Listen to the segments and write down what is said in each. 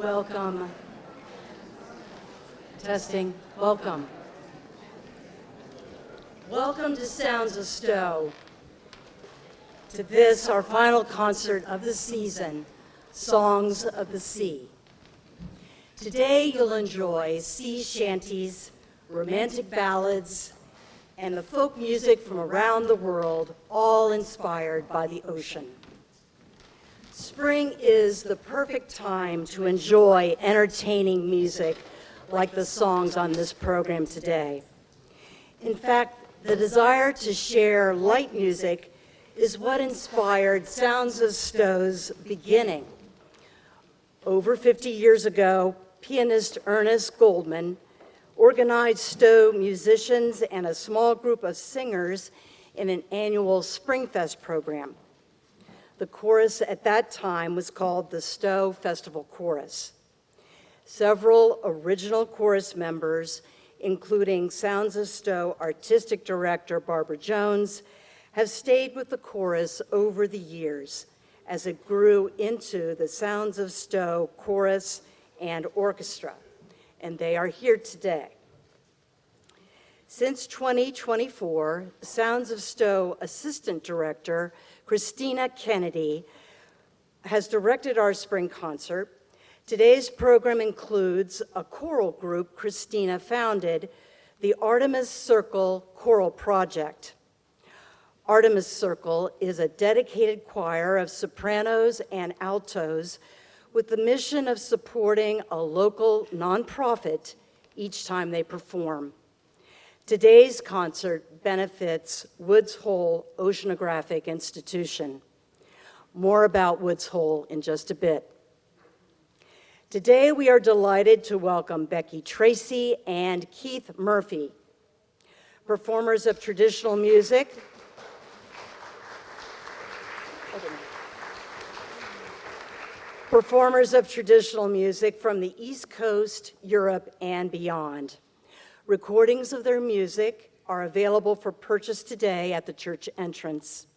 Welcome. Testing. Welcome. Welcome to Sounds of Stow. To this, our final concert of the season, Songs of the Sea. Today, you'll enjoy sea shanties, romantic ballads, and the folk music from around the world, all inspired by the ocean. Spring is the perfect time to enjoy entertaining music like the songs on this program today. In fact, the desire to share light music is what inspired Sounds of Stow's beginning. Over 50 years ago, pianist Ernest Goldman organized Stow musicians and a small group of singers in an annual Springfest program. The chorus at that time was called the Stow Festival Chorus. Several original chorus members, including Sounds of Stow artistic director Barbara Jones, have stayed with the chorus over the years as it grew into the Sounds of Stow chorus and orchestra, and they are here today. Since 2024, Sounds of Stow assistant director Christina Kennedy has directed our spring concert. Today's program includes a choral group Christina founded, the Artemis Circle Choral Project. Artemis Circle is a dedicated choir of sopranos and altos with the mission of supporting a local nonprofit each time they perform. Today's concert benefits Woods Hole Oceanographic Institute. More about Woods Hole in just a bit. Today we are delighted to welcome Becky Tracy and Keith Murphy, performers of traditional music. Performers of traditional music from the East Coast, Europe, and beyond. Recordings of their music are available for purchase today at the church entrance.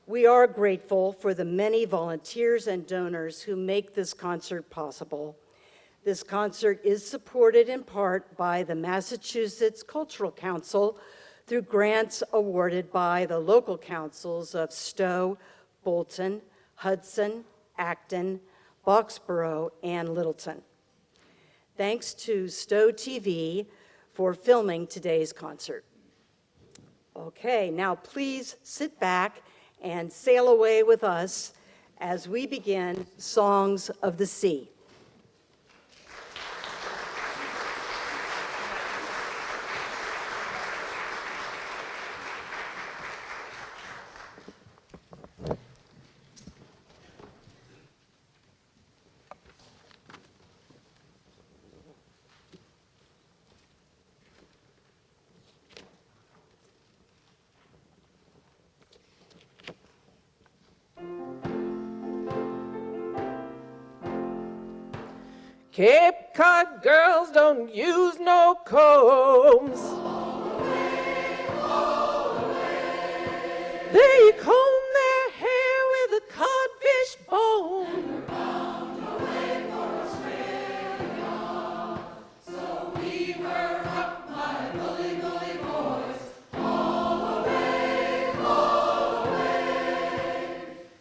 We are grateful for the many volunteers and donors who make this concert possible. This concert is supported in part by the Massachusetts Cultural Council through grants awarded by the local councils of Stow, Bolton, Hudson, Acton, Boxborough, and Littleton. Thanks to Stow TV for filming today's concert. Okay, now please sit back and sail away with us as we begin Songs of the Sea. Cape Cod girls don't use no combs. They comb their hair with a codfish bone. So weave her up, my bully, bully boys. All away, all away.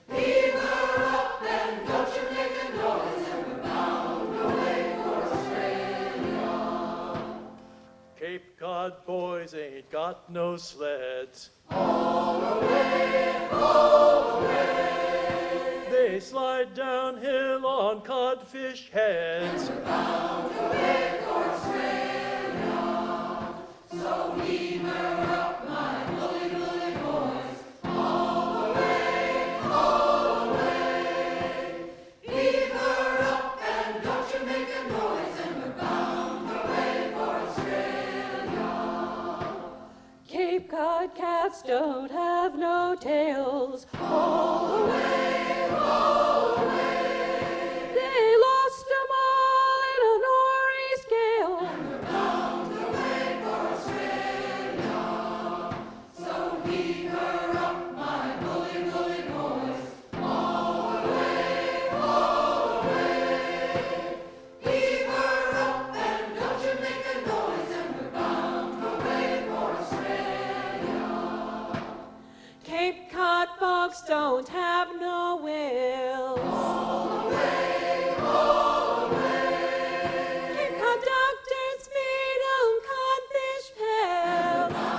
Heave her up and don't you make a noise, and we're bound away for Australia. Cape Cod boys ain't got no sleds. All away, all away. They slide downhill on codfish heads. We're bound away for Australia. So heave her up, my bully, bully boys. All away, all away. Heave her up and don't you make a noise, and we're bound away for Australia. Cape Cod cats don't have no tails. All away, all away. They lost 'em all in a nor'east gale. We're bound away for Australia. So heave her up, my bully, bully boys. All away, all away. dogs don't have no wills. Keep conductors feed on codfish pails.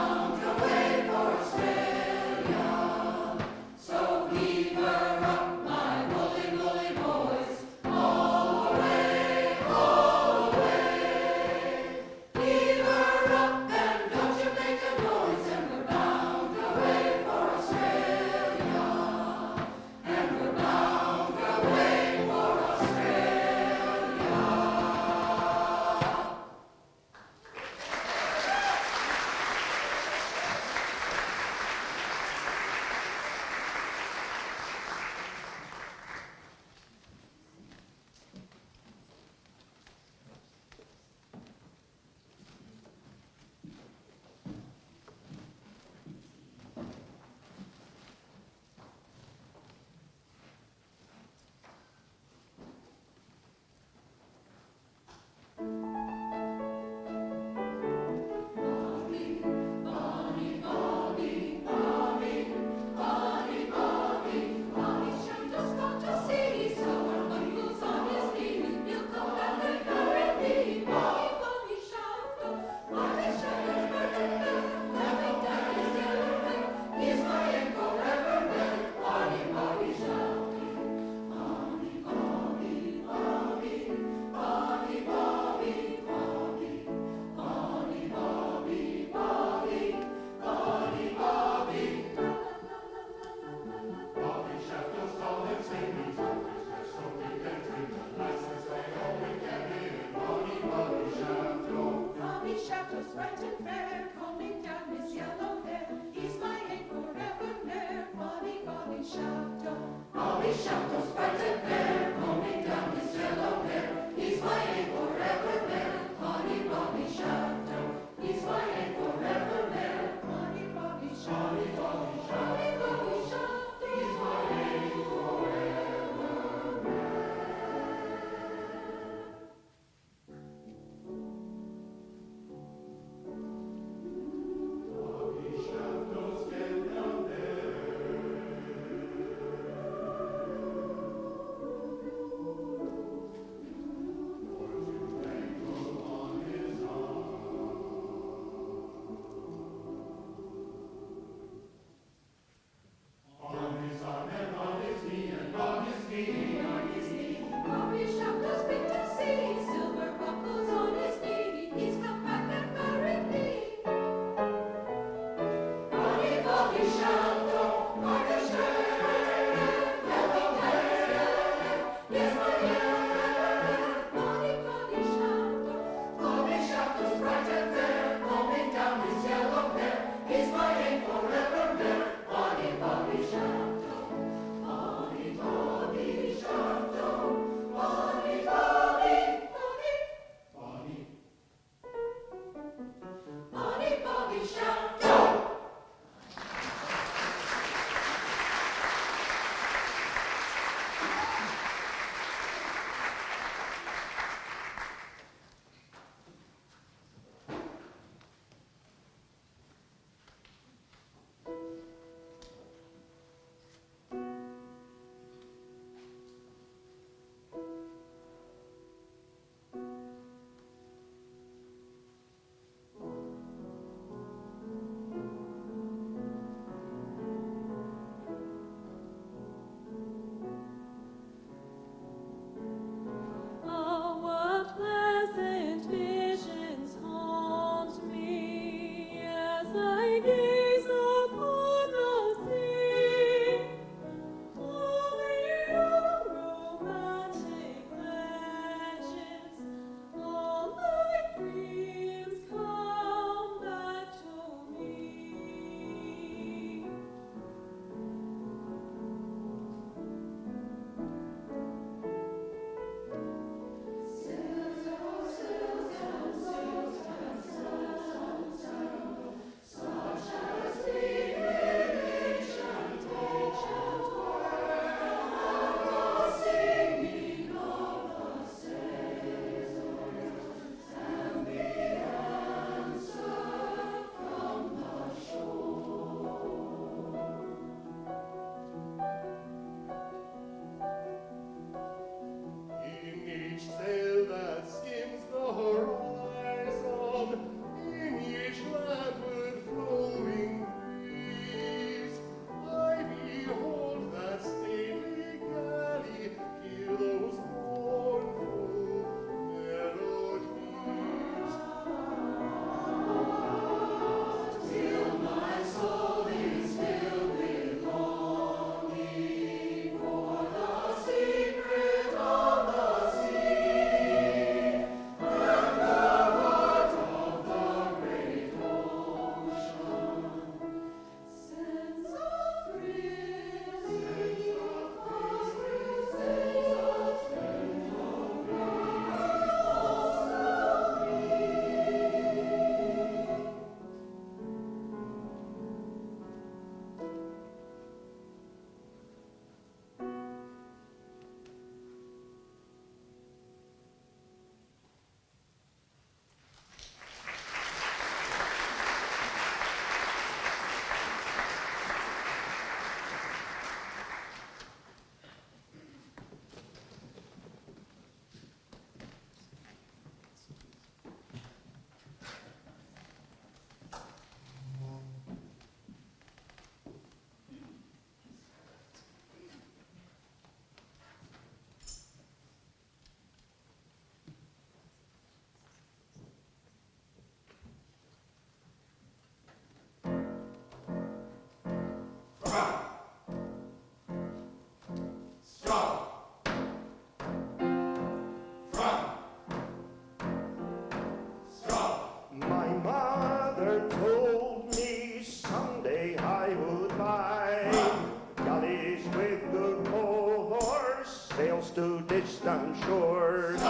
distant shores.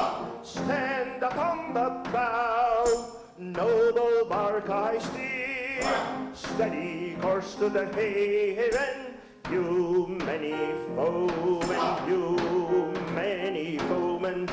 Stand upon the prow, noble bark I steer, steady course to the haven, you many foemen, you many foemen.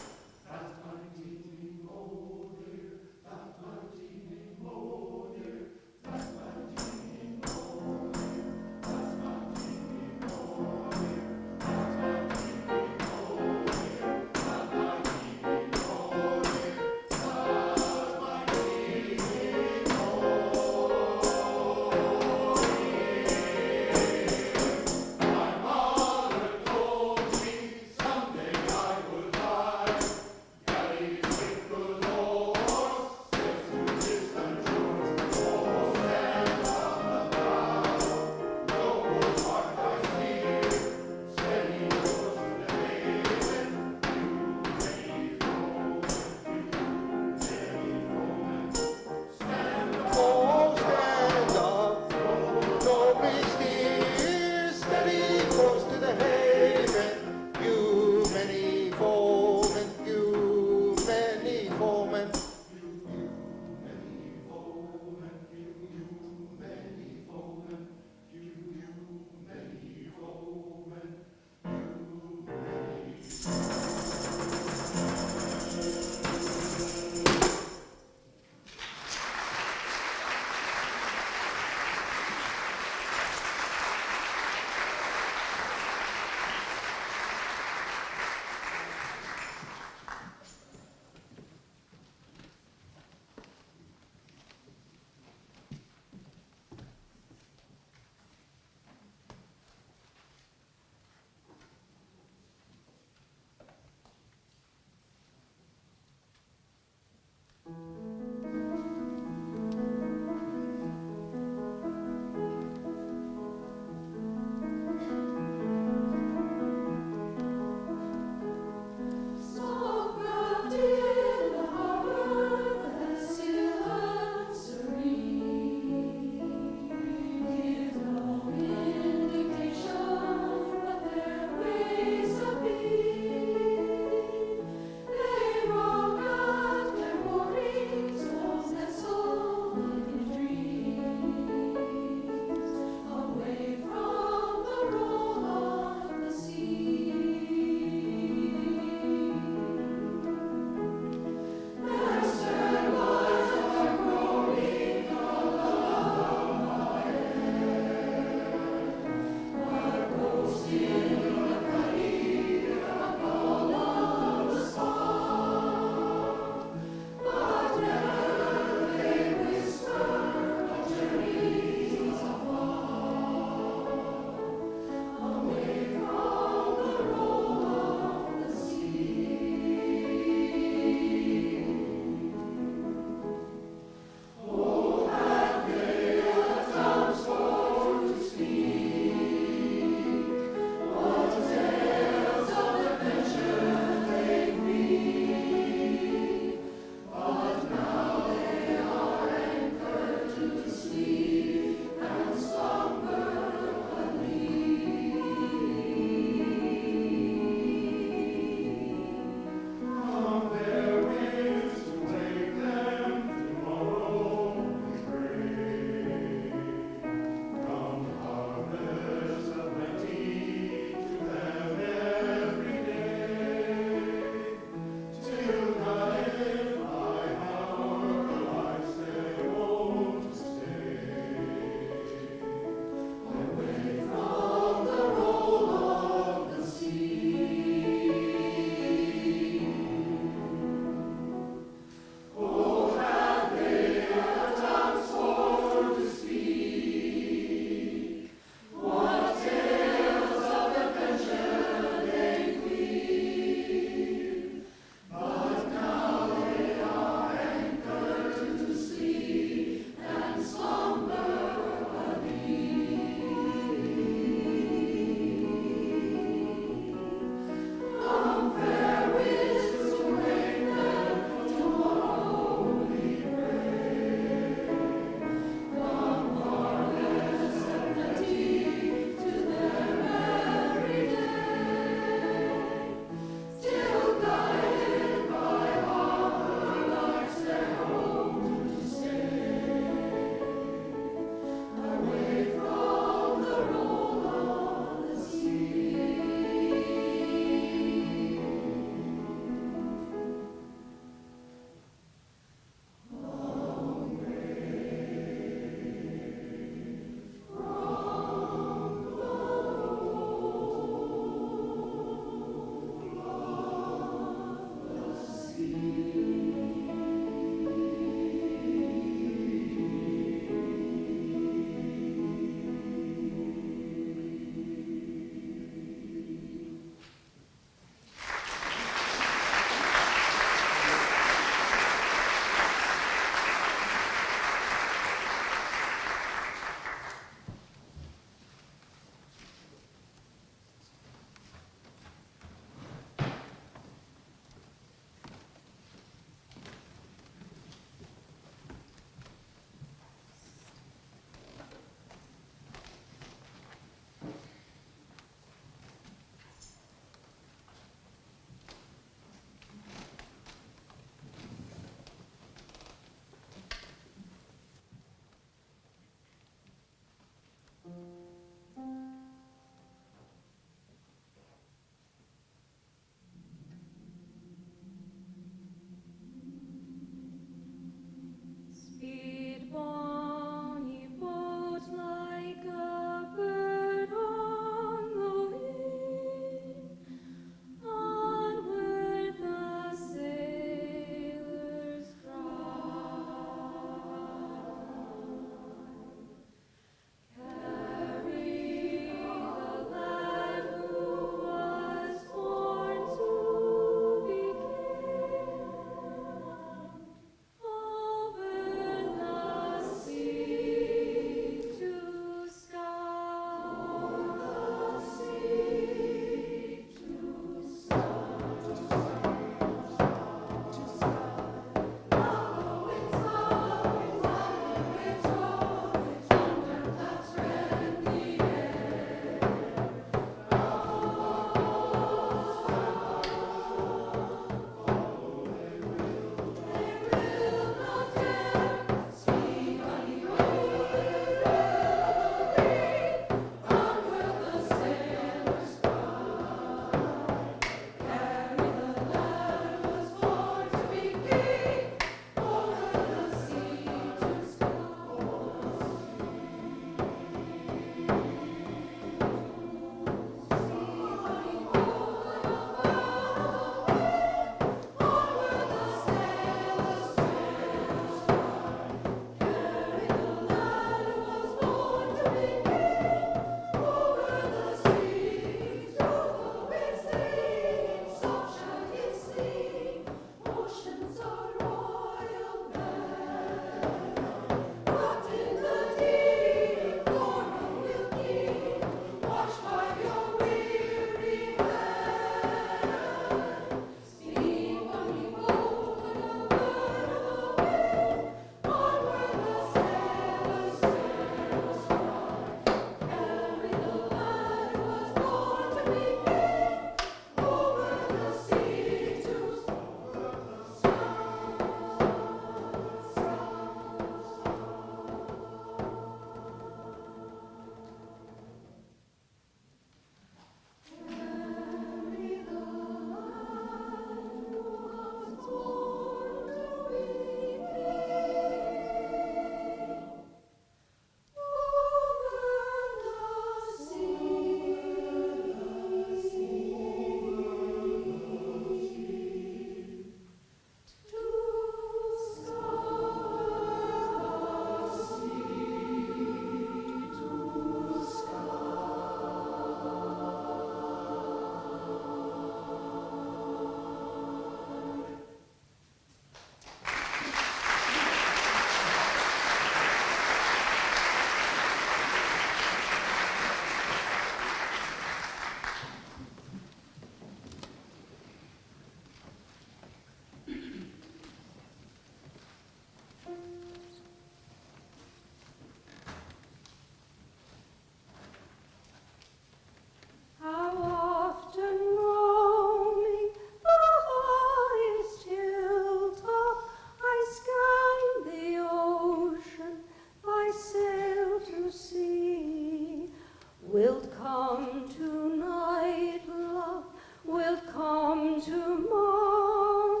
tomorrow,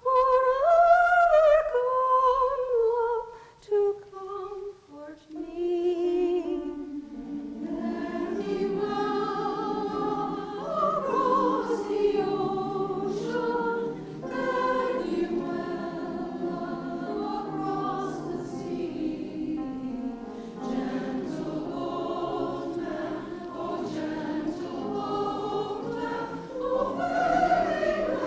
forever come, love, to comfort me. Fare thee well across the ocean, fare thee well across the sea. Gentle boatman, oh gentle boatman, oh faring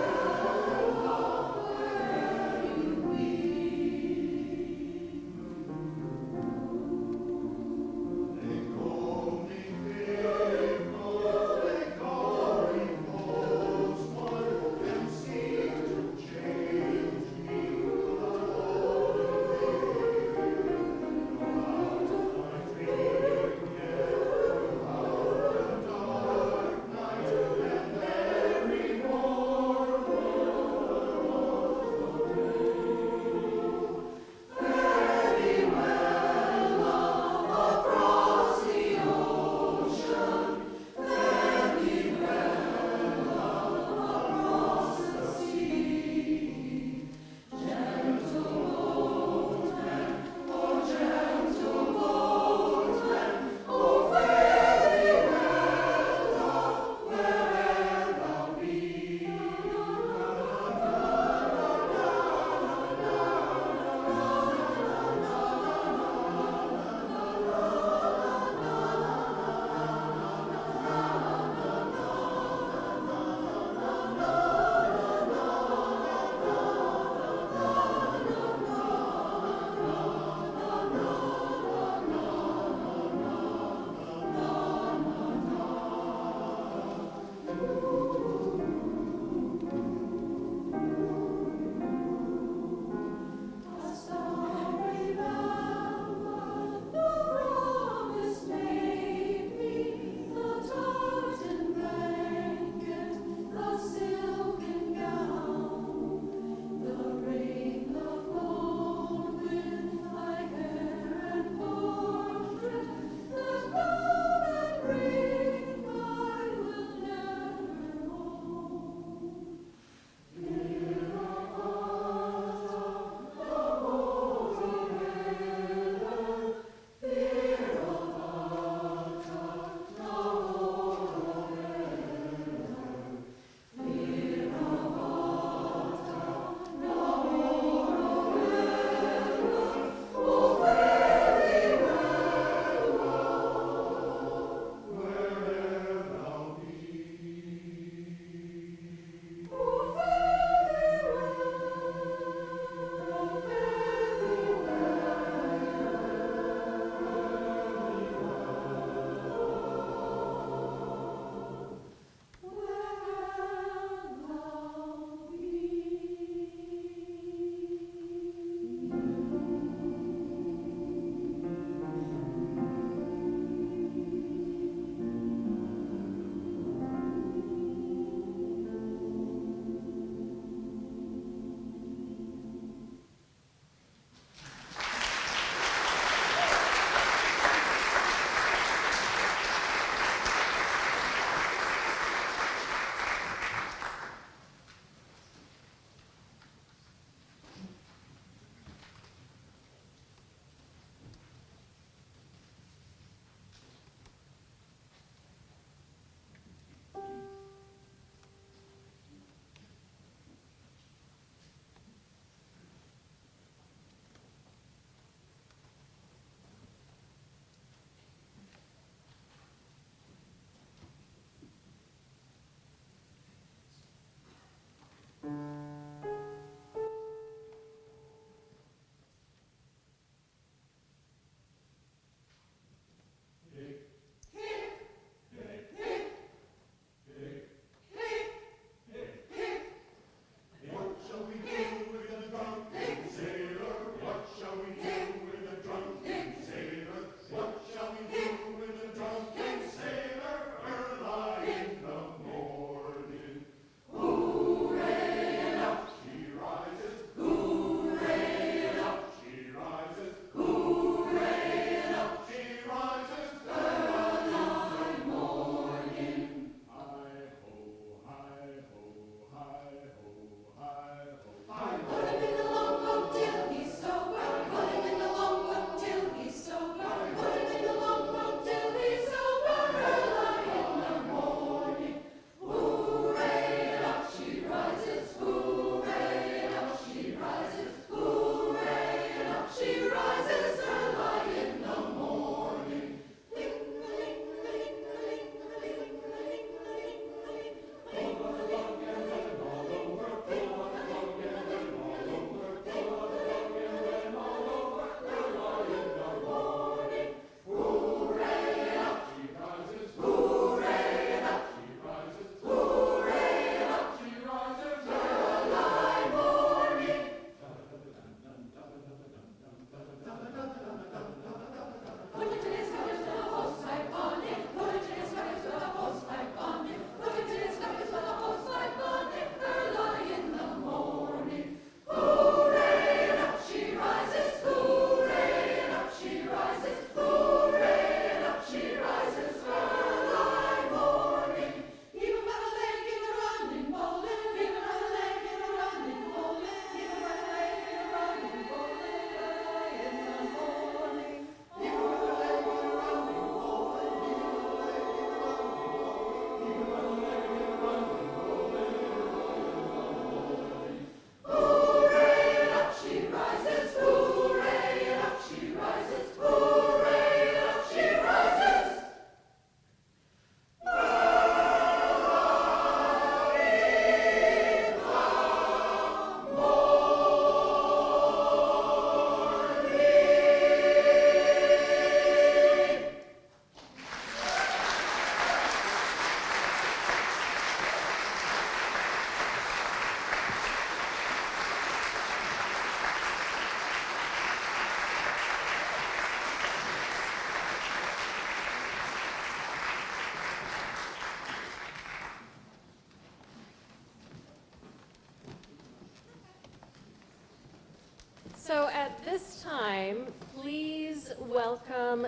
So at this time, please welcome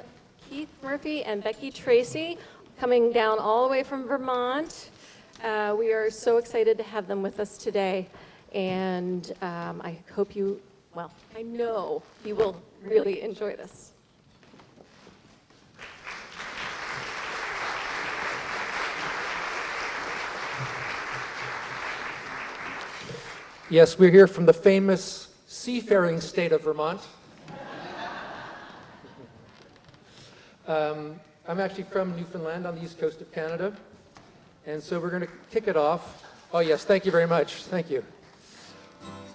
Keith Murphy and Becky Tracy, coming down all the way from Vermont. We are so excited to have them with us today, and I hope you, well, I know you will really enjoy this. Yes, we're here from the famous seafaring state of Vermont. I'm actually from Newfoundland on the east coast of Canada. And so we're going to kick it off. Oh, yes, thank you very much. Thank you.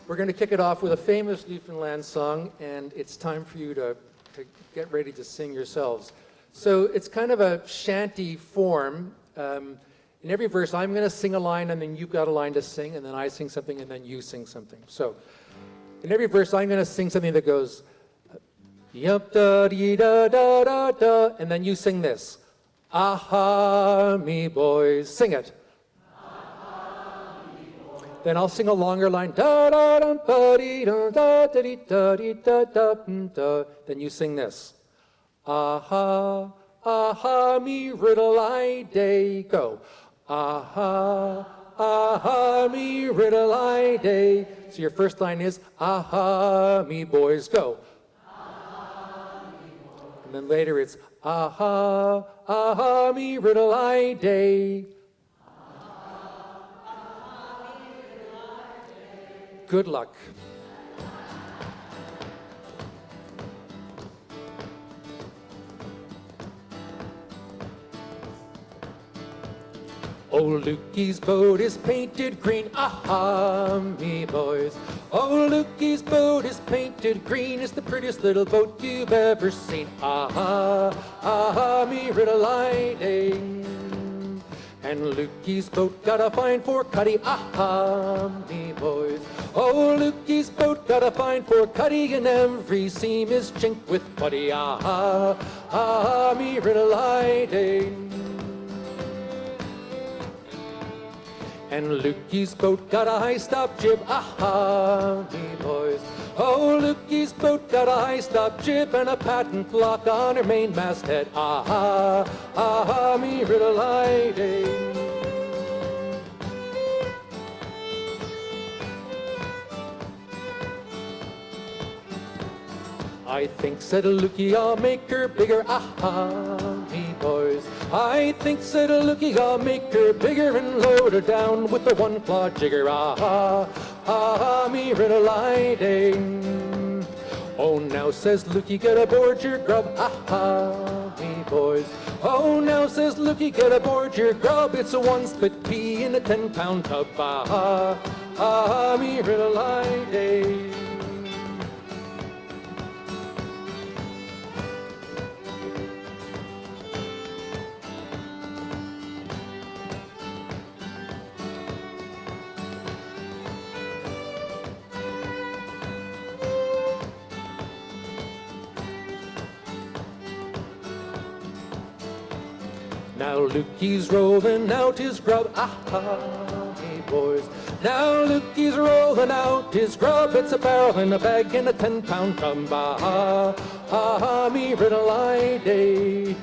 We're going to kick it off with a famous Newfoundland song, and it's time for you to get ready to sing yourselves. So it's kind of a shanty form. In every verse, I'm going to sing a line, and then you've got a line to sing, and then I sing something, and then you sing something. So in every verse, I'm going to sing something that goes, yup da dee da da da da, and then you sing this. Aha, me boys, sing it. Then I'll sing a longer line. Da da da da dee da da da dee da dee da da da. Then you sing this. Aha, aha, me riddle-I-day, go. Aha, aha, me riddle-I-day. So your first line is, aha, me boys, go. And then later it's, aha, aha, me riddle-I-day. Good luck. Old Lukey's boat is painted green, aha, me boys. Old Lukey's boat is painted green, it's the prettiest little boat you've ever seen. Aha, aha, me riddle-I-day. And Lukey's boat got a fine four-cuddy, aha, me boys. Oh, Lukey's boat got a fine four-cuddy, and every seam is chinked with putty, aha, aha, me riddle-I-day. And Lukey's boat got a high-stop jib, aha, me boys. Oh, Lukey's boat got a high-stop jib and a patent lock on her main masthead, aha, aha, me riddle-I-day. I think, said Lukey, I'll make her bigger, aha, me boys. I think, said Lukey, I'll make her bigger and load her down with the one-claw jigger, aha, aha, me riddle-I-day. Oh, now, says Lukey, get aboard your grub, aha, me boys. Oh, now, says Lukey, get aboard your grub, it's a one-split pea in a 10-pound tub, aha, aha, me riddle-I-day. Now Lukey's rolling out his grub, aha, me boys. Now Lukey's rolling out his grub, it's a barrel and a bag and a 10-pound tub, aha, aha, me riddle-I-day.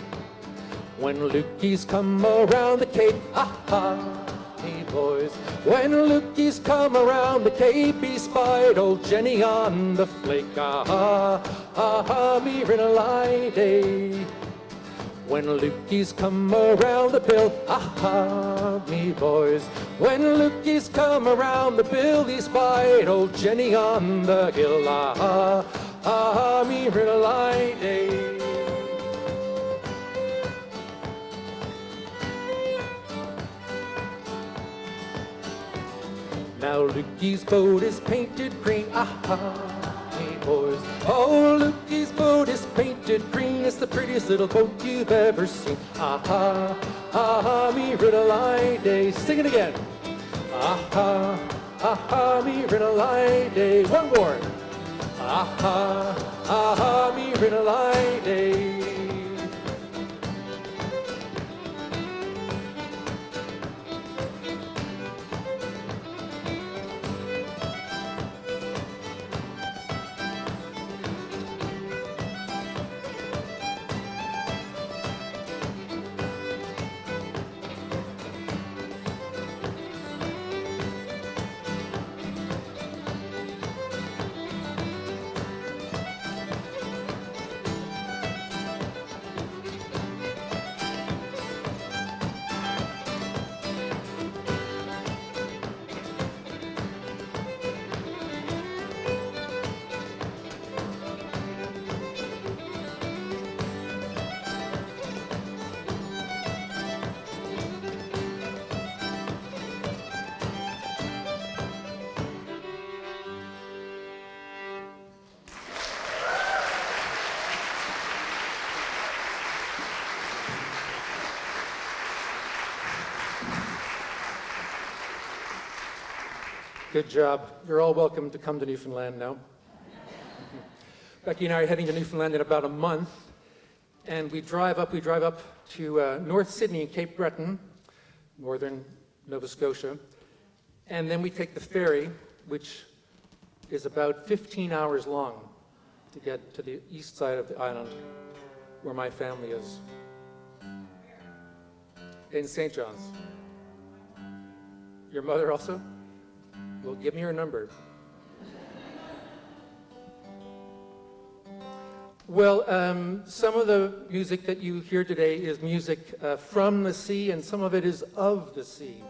When Lukey's come around the cape, aha, me boys. When Lukey's come around the cape, he spied old Jenny on the flake, aha, aha, me riddle-I-day. When Lukey's come around the bill, aha, me boys. When Lukey's come around the bill, he spied old Jenny on the hill, aha, aha, me riddle-I-day. Now Lukey's boat is painted green, aha, me boys. Oh, Lukey's boat is painted green, it's the prettiest little boat you've ever seen. Aha, aha, me riddle-I-day. Sing it again. Aha, aha, me riddle-I-day. One more. Aha, aha, me riddle-I-day. Good job. You're all welcome to come to Newfoundland now. Becky and I are heading to Newfoundland in about a month, and we drive up to North Sydney and Cape Breton, northern Nova Scotia, and then we take the ferry, which is about 15 hours long to get to the east side of the island, where my family is, in St. John's. Your mother also? Well, give me her number. Well, some of the music that you hear today is music from the sea, and some of it is of the sea,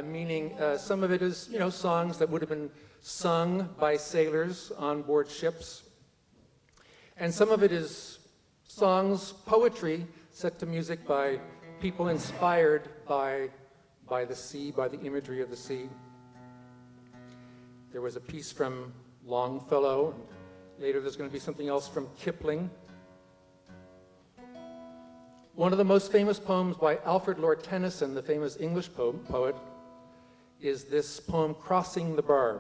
meaning some of it is, songs that would have been sung by sailors on board ships, and some of it is songs, poetry, set to music by people inspired by the sea, by the imagery of the sea. There was a piece from Longfellow. Later there's going to be something else from Kipling. One of the most famous poems by Alfred Lord Tennyson, the famous English poet, is this poem, Crossing the Bar.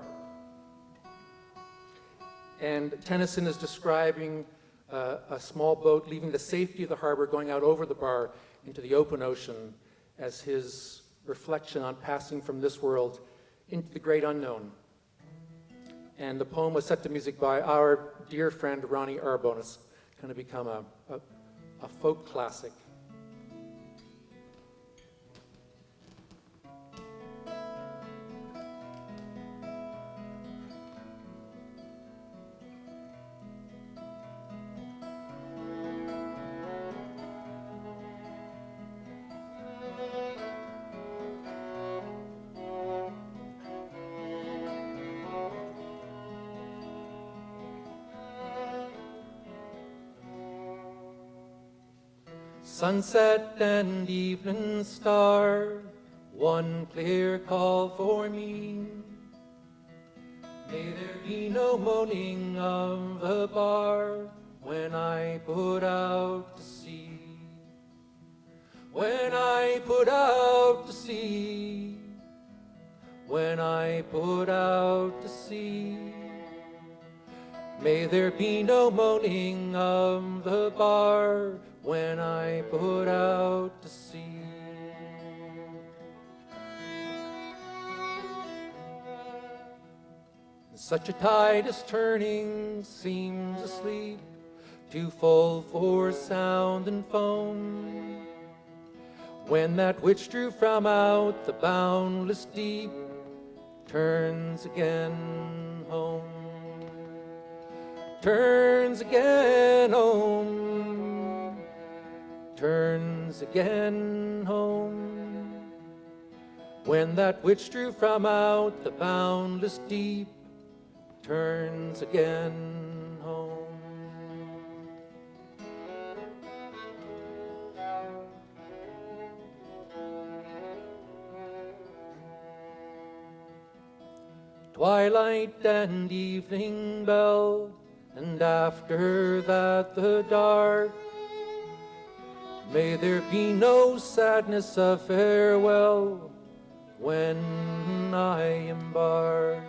And Tennyson is describing a small boat leaving the safety of the harbor, going out over the bar into the open ocean as his reflection on passing from this world into the great unknown. And the poem was set to music by our dear friend Ronnie Arbone. It's kind of become a folk classic. Sunset and evening star, one clear call for me. May there be no moaning of the bar when I put out to sea. When I put out to sea. When I put out to sea. May there be no moaning of the bar when I put out to sea. Such a tide is turning, seems asleep, too full for sound and foam. When that which drew from out the boundless deep turns again home. Turns again home, turns again home. When that which drew from out the boundless deep turns again home. Twilight and evening bell, and after that the dark. May there be no sadness of farewell when I embark.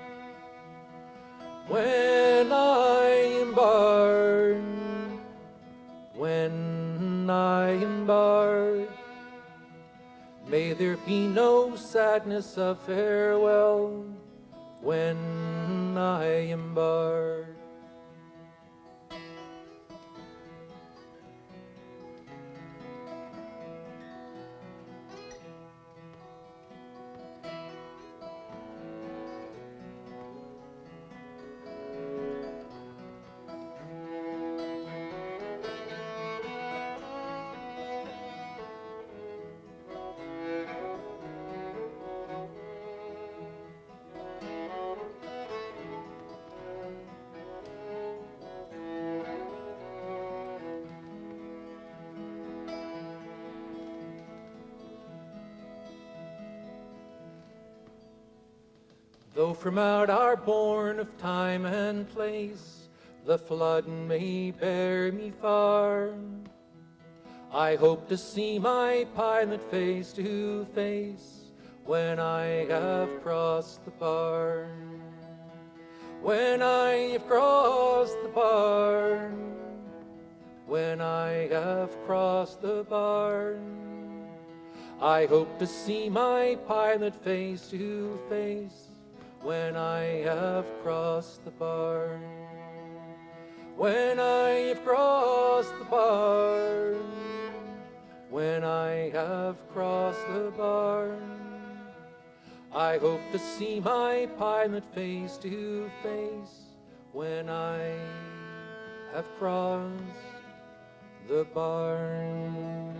When I embark. When I embark. May there be no sadness of farewell when I embark. Though from out our bourne of time and place the flood may bear me far, I hope to see my pilot face to face when I have crossed the barn. When I have crossed the barn, when I have crossed the barn, I hope to see my pilot face to face when I have crossed the barn. When I have crossed the barn, when I have crossed the barn, I hope to see my pilot face to face when I have crossed the barn.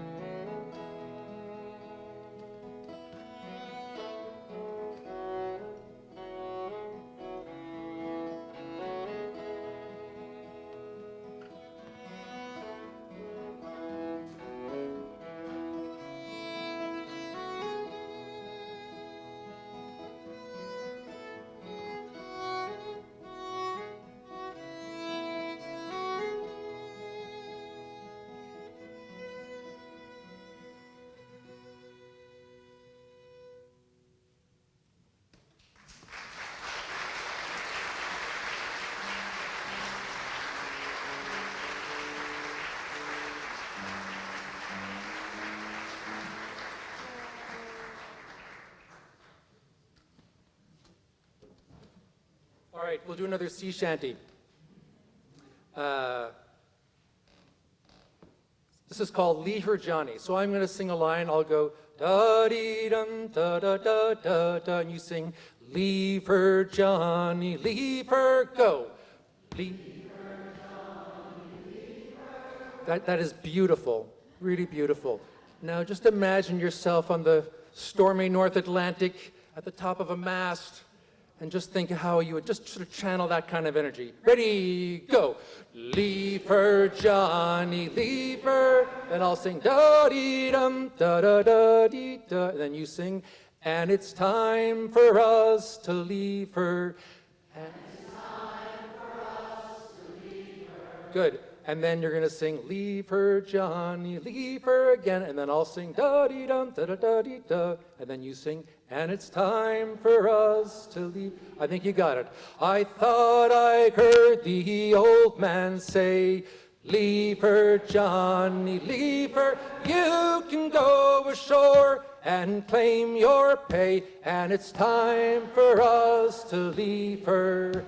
All right, we'll do another sea shanty. This is called Leave Her Johnny. So I'm going to sing a line. I'll go da-dee-dum, da-da-da-da-da, and you sing Leave her Johnny, leave her, go. Leave her Johnny, leave her. That is beautiful, really beautiful. Now just imagine yourself on the stormy North Atlantic at the top of a mast, and just think how you would just sort of channel that kind of energy. Ready, go. Leave her, Johnny, leave her. Then I'll sing da-dee-dum, da-da-da-dee-da. And then you sing, and it's time for us to leave her. And it's time for us to leave her. Good. And then you're going to sing, leave her, Johnny, leave her again. And then I'll sing, da-dee-dum, da-da-da-dee-da. And then you sing, and it's time for us to leave. I think you got it. I thought I heard the old man say, leave her, Johnny, leave her. You can go ashore and claim your pay. And it's time for us to leave her.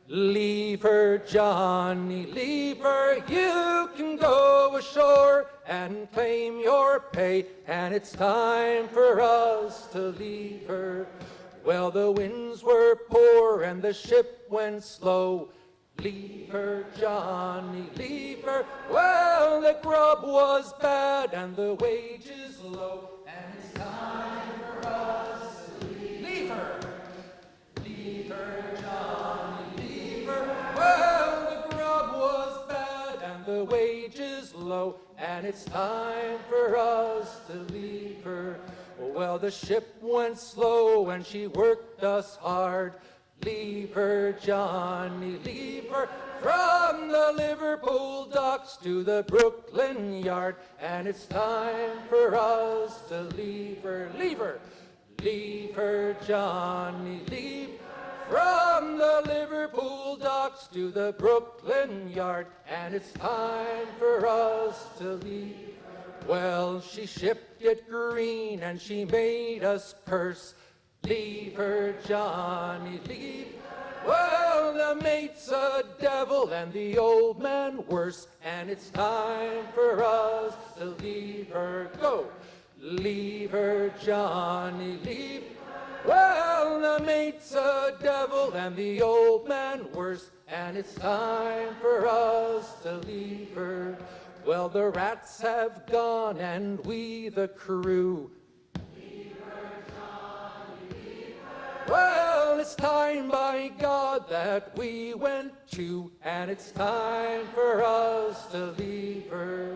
Leave her, Johnny, leave her. You can go ashore and claim your pay. And it's time for us to leave her. Well, the winds were poor and the ship went slow. Leave her, Johnny, leave her. Well, the grub was bad and the wages low. And it's time for us to leave her. Leave her, Johnny. Well, the grub was bad and the wages low, and it's time for us to leave her. Well, the ship went slow and she worked us hard. Leave her, Johnny, leave her. From the Liverpool docks to the Brooklyn yard, and it's time for us to leave her. Leave her. Leave her, Johnny, leave her. From the Liverpool docks to the Brooklyn yard, and it's time for us to leave. Well, she shipped it green and she made us curse. Leave her, Johnny, leave her. Well, the mate's a devil and the old man worse, and it's time for us to leave her. Go! Leave her, Johnny, leave her. Well, the mate's a devil and the old man worse, and it's time for us to leave her. Well, the rats have gone and we the crew. Leave her, Johnny, leave her. Well, it's time, by God, that we went too, and it's time for us to leave her.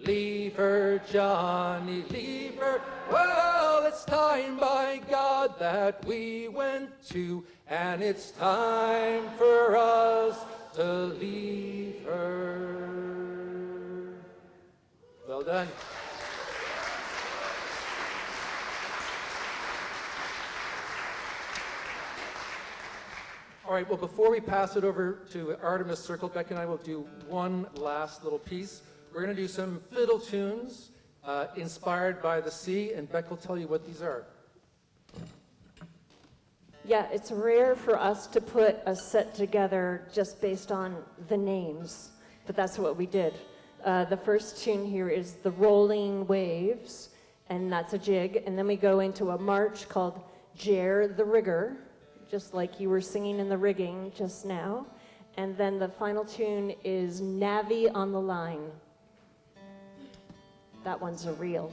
Leave her, Johnny, leave her. Well, it's time, by God, that we went too, and it's time for us to leave her. Well done. All right, well, before we pass it over to Artemis Circle, Becky and I will do one last little piece. We're going to do some fiddle tunes inspired by the sea, and Beck will tell you what these are. Yeah, it's rare for us to put a set together just based on the names, but that's what we did. The first tune here is The Rolling Waves, and that's a jig, and then we go into a march called Jer the Rigger, just like you were singing in the rigging just now, and then the final tune is Navvy on the Line. That one's a reel.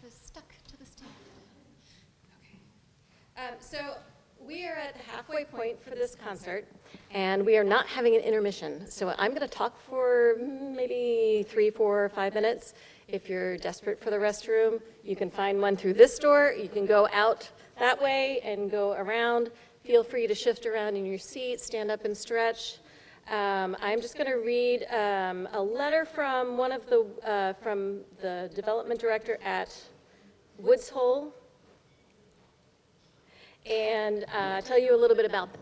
has stuck to the stand. Okay. So we are at the halfway point for this concert, and we are not having an intermission. So I'm going to talk for maybe 3, 4, 5 minutes. If you're desperate for the restroom, you can find one through this door. You can go out that way and go around. Feel free to shift around in your seat, stand up and stretch. I'm just going to read a letter from from the development director at Woods Hole, and tell you a little bit about them.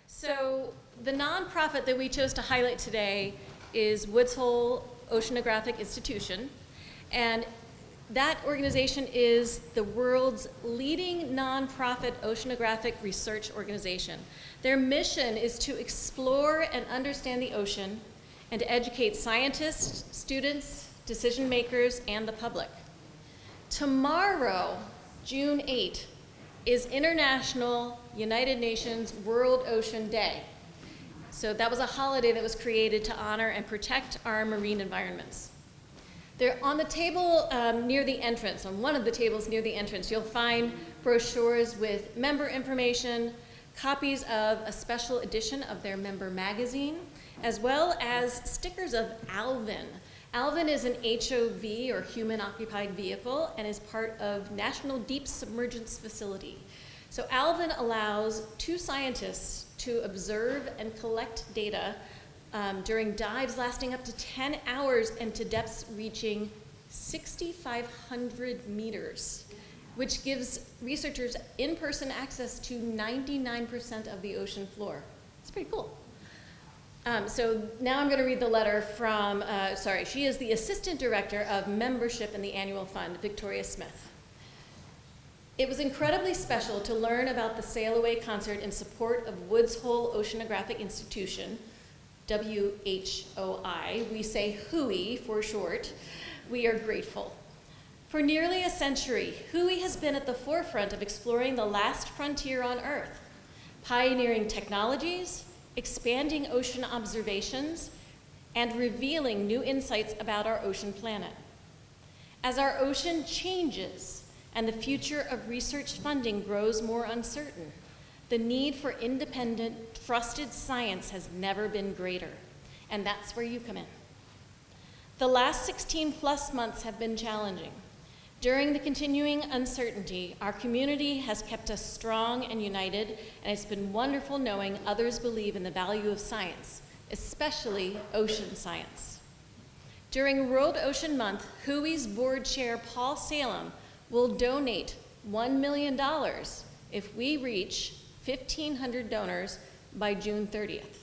So the nonprofit that we chose to highlight today is Woods Hole Oceanographic Institute, and that organization is the world's leading nonprofit oceanographic research organization. Their mission is to explore and understand the ocean and to educate scientists, students, decision makers, and the public. Tomorrow, June 8, is International United Nations World Ocean Day. So that was a holiday that was created to honor and protect our marine environments. They're on the table near the entrance, on one of the tables near the entrance, you'll find brochures with member information, copies of a special edition of their member magazine, as well as stickers of Alvin. Alvin is an HOV, or human-occupied vehicle, and is part of National Deep Submergence Facility. So Alvin allows 2 scientists to observe and collect data during dives lasting up to 10 hours and to depths reaching 6,500 meters, which gives researchers in-person access to 99% of the ocean floor. It's pretty cool. So now I'm going to read the letter from, she is the Assistant Director of Membership in the Annual Fund, Victoria Smith. It was incredibly special to learn about the Sail Away concert in support of Woods Hole Oceanographic Institute, WHOI. We say WHOI for short. We are grateful. For nearly a century, WHOI has been at the forefront of exploring the last frontier on Earth, pioneering technologies, expanding ocean observations, and revealing new insights about our ocean planet. As our ocean changes and the future of research funding grows more uncertain, the need for independent, trusted science has never been greater, and that's where you come in. The last 16+ months have been challenging. During the continuing uncertainty, our community has kept us strong and united, and it's been wonderful knowing others believe in the value of science, especially ocean science. During World Ocean Month, WHOI's board chair, Paul Salem, will donate $1 million if we reach 1,500 donors by June 30th.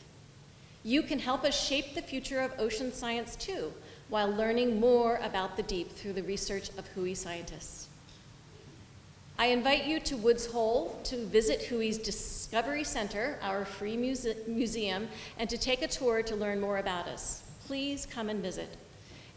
You can help us shape the future of ocean science too, while learning more about the deep through the research of WHOI scientists. I invite you to Woods Hole to visit WHOI's Discovery Center, our free museum, and to take a tour to learn more about us. Please come and visit.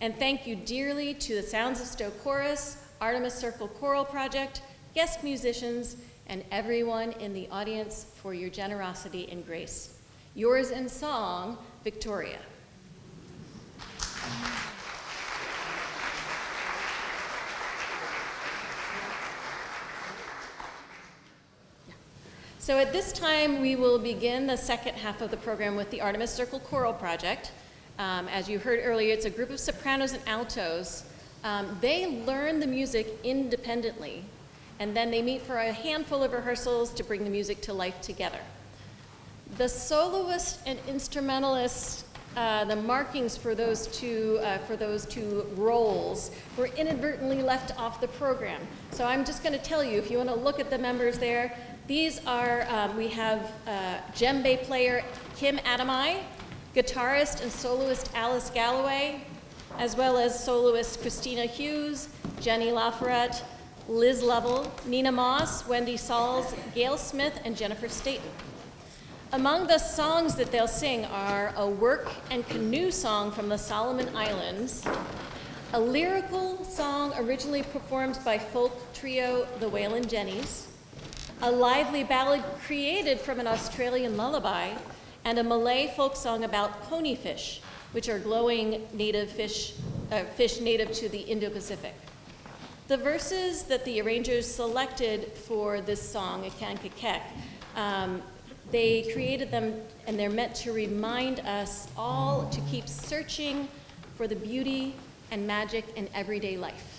And thank you dearly to the Sounds of Stow Chorus, Artemis Circle Choral Project, guest musicians, and everyone in the audience for your generosity and grace. Yours in song, Victoria. So at this time, we will begin the second half of the program with the Artemis Circle Choral Project. As you heard earlier, it's a group of sopranos and altos. They learn the music independently, and then they meet for a handful of rehearsals to bring the music to life together. The soloist and instrumentalist, the markings for those two roles were inadvertently left off the program. So I'm just going to tell you, if you want to look at the members there, these are, we have djembe player Kim Adamai, guitarist and soloist Alice Galloway, as well as soloists Christina Hughes, Jenny LaForette, Liz Lovell, Nina Moss, Wendy Sauls, Gail Smith, and Jennifer Staten. Among the songs that they'll sing are a work and canoe song from the Solomon Islands, a lyrical song originally performed by folk trio the Waylon Jennies, a lively ballad created from an Australian lullaby, and a Malay folk song about ponyfish, which are glowing native fish native to the Indo-Pacific. The verses that the arrangers selected for this song, Akankakek, they created them and they're meant to remind us all to keep searching for the beauty and magic in everyday life.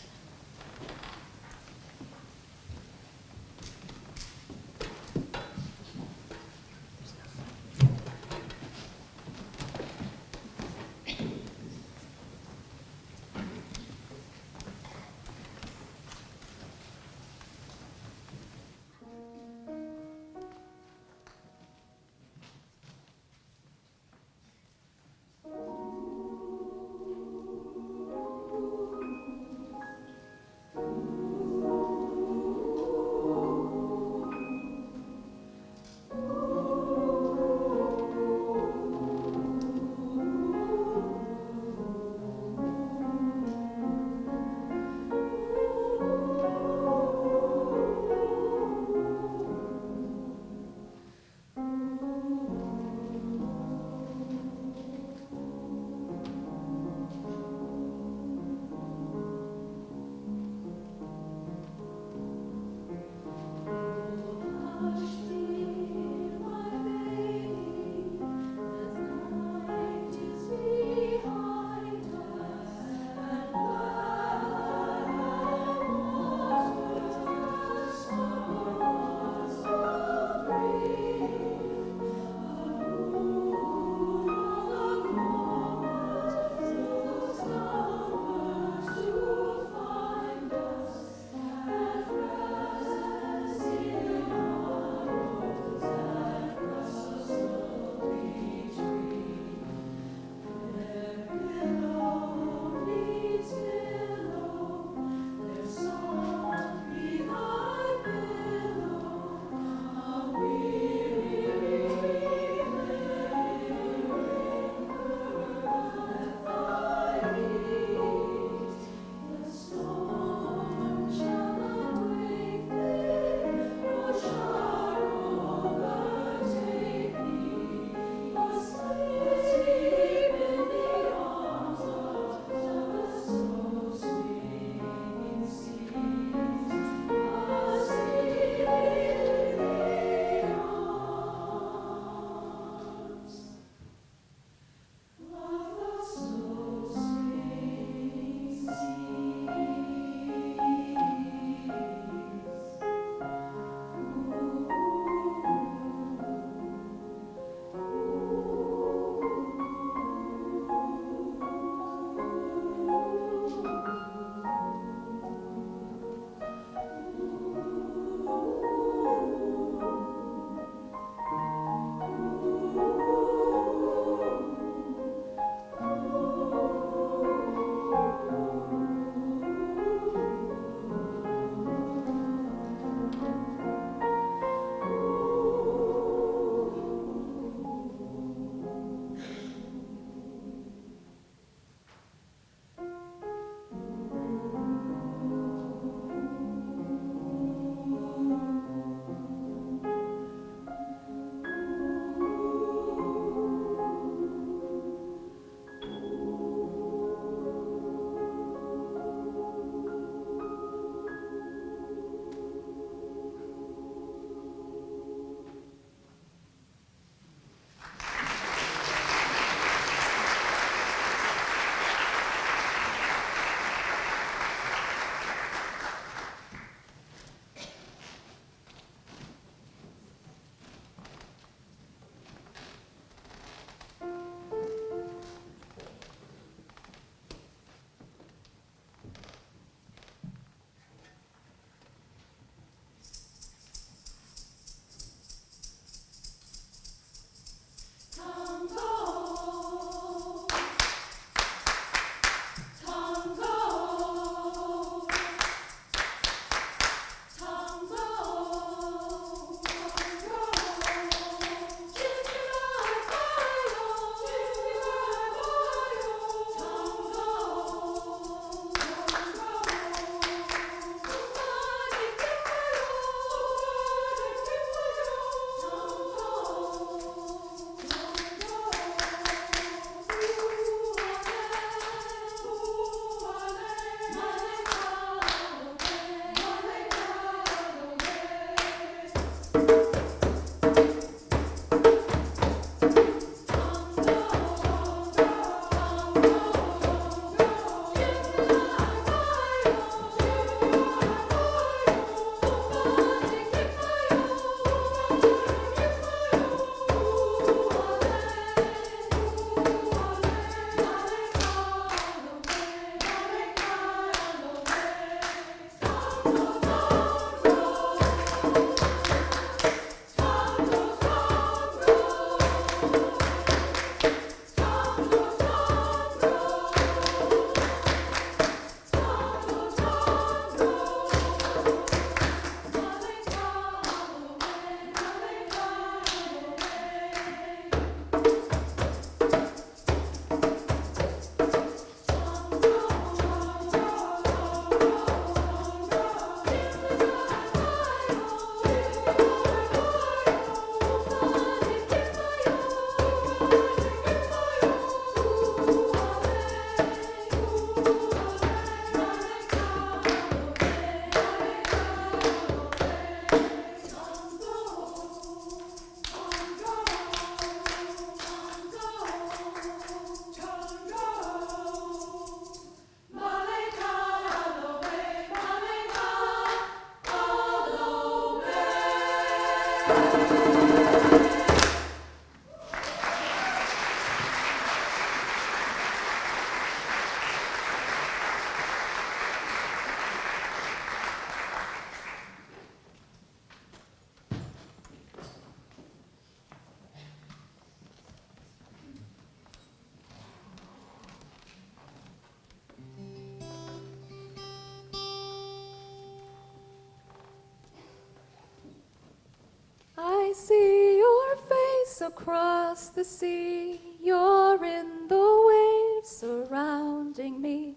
across the sea, you're in the waves surrounding me.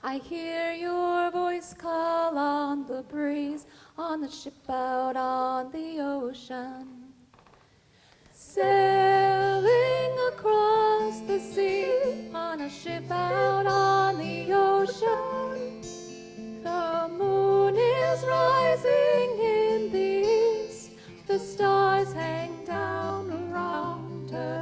I hear your voice call on the breeze, on the ship out on the ocean. Sailing across the sea, on a ship out on the ocean. The moon is rising in the east, the stars hang down around her.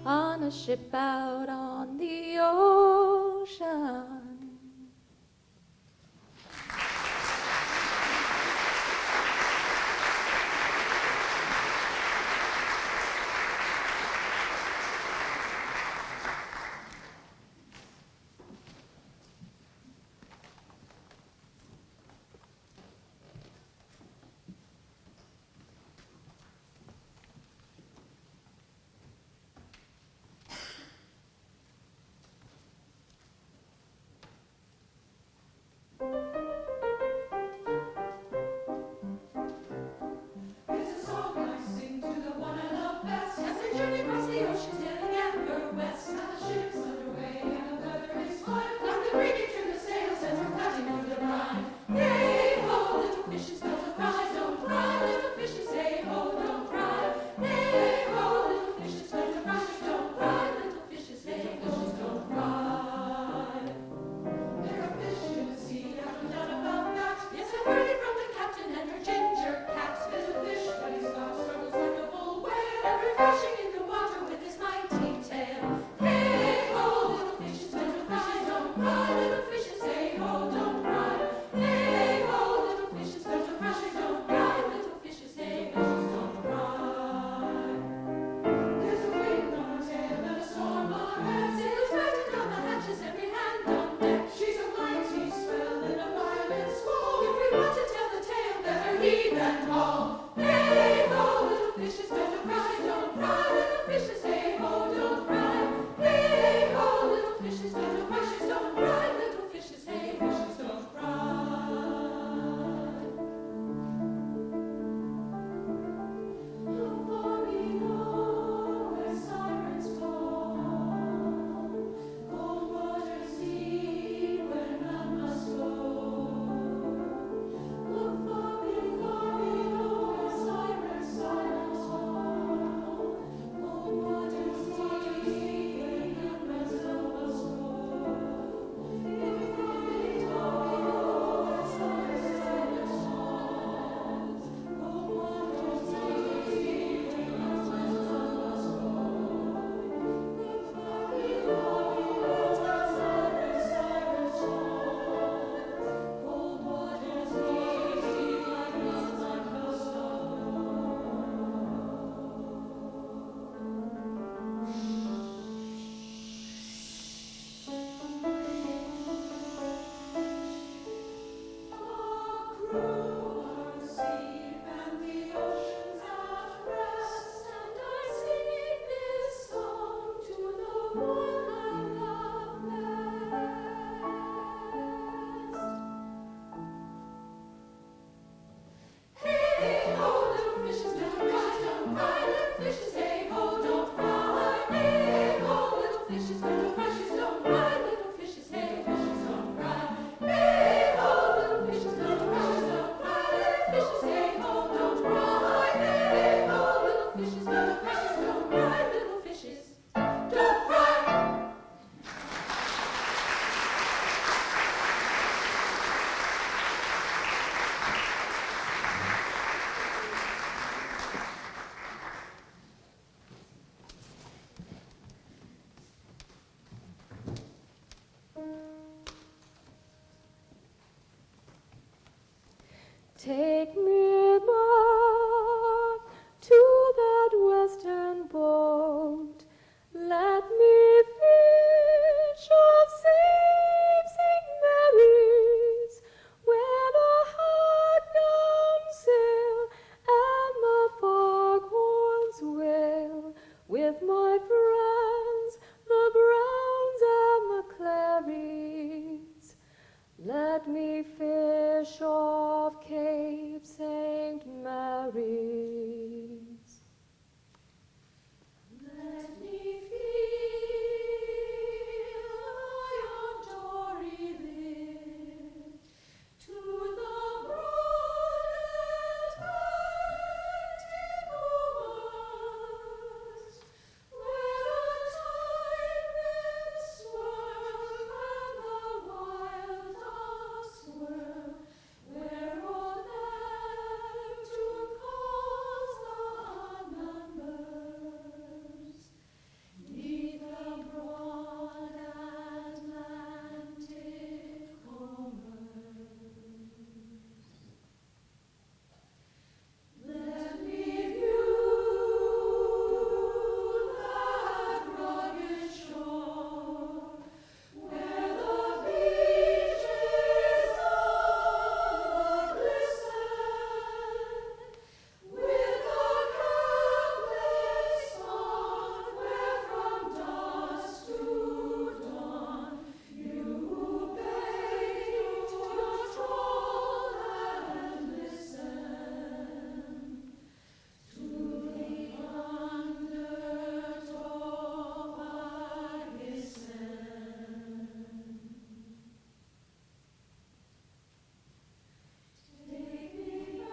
On a ship out on the ocean. Take me back to that western boat. Let me fish of St. Mary's, where the hardbound sail and the foghorns wail. With my friends, the Browns and the Clarys, let me fish off Cape St. Mary's. Let me feel yon dory lift to the broad Atlantic waters, where the tide rims swirl and the wild ducks swirl, where old Neptune calls the numbers. 'Neath the broad Atlantic combers. Let me view that rugged shore, where the beaches all glisten, with a capless song, where from dusk to dawn you bait your trawl and listen to the undertow listen. Take me back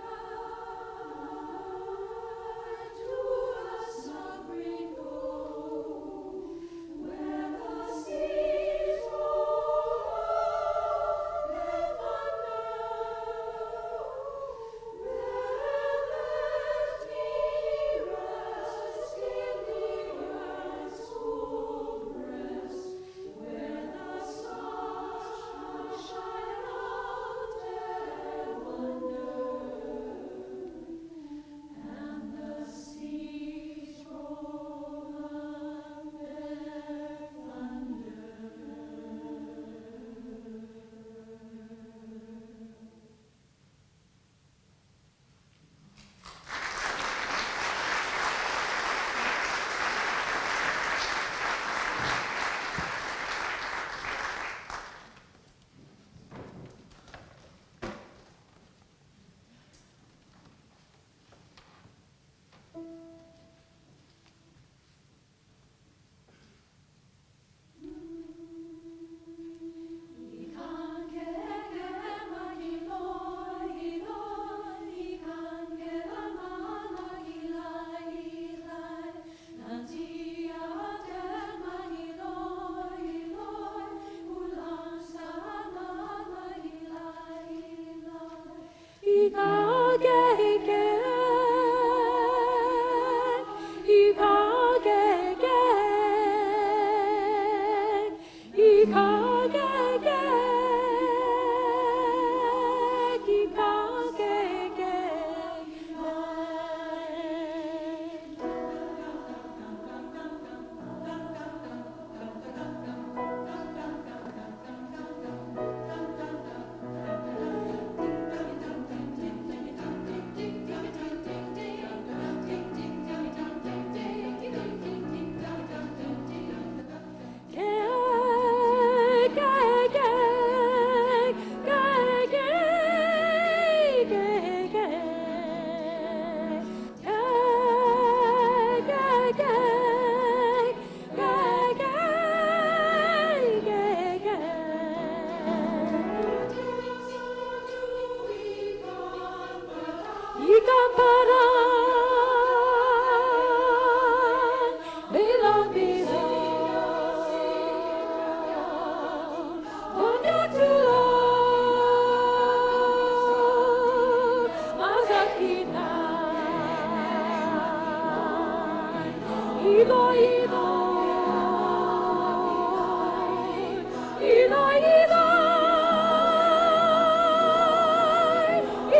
to the sun green cove, where the seas roll and thunder. There let me rest in the earth's cool breast, where the stars shine out and wonder, and the seas roll up their thunder.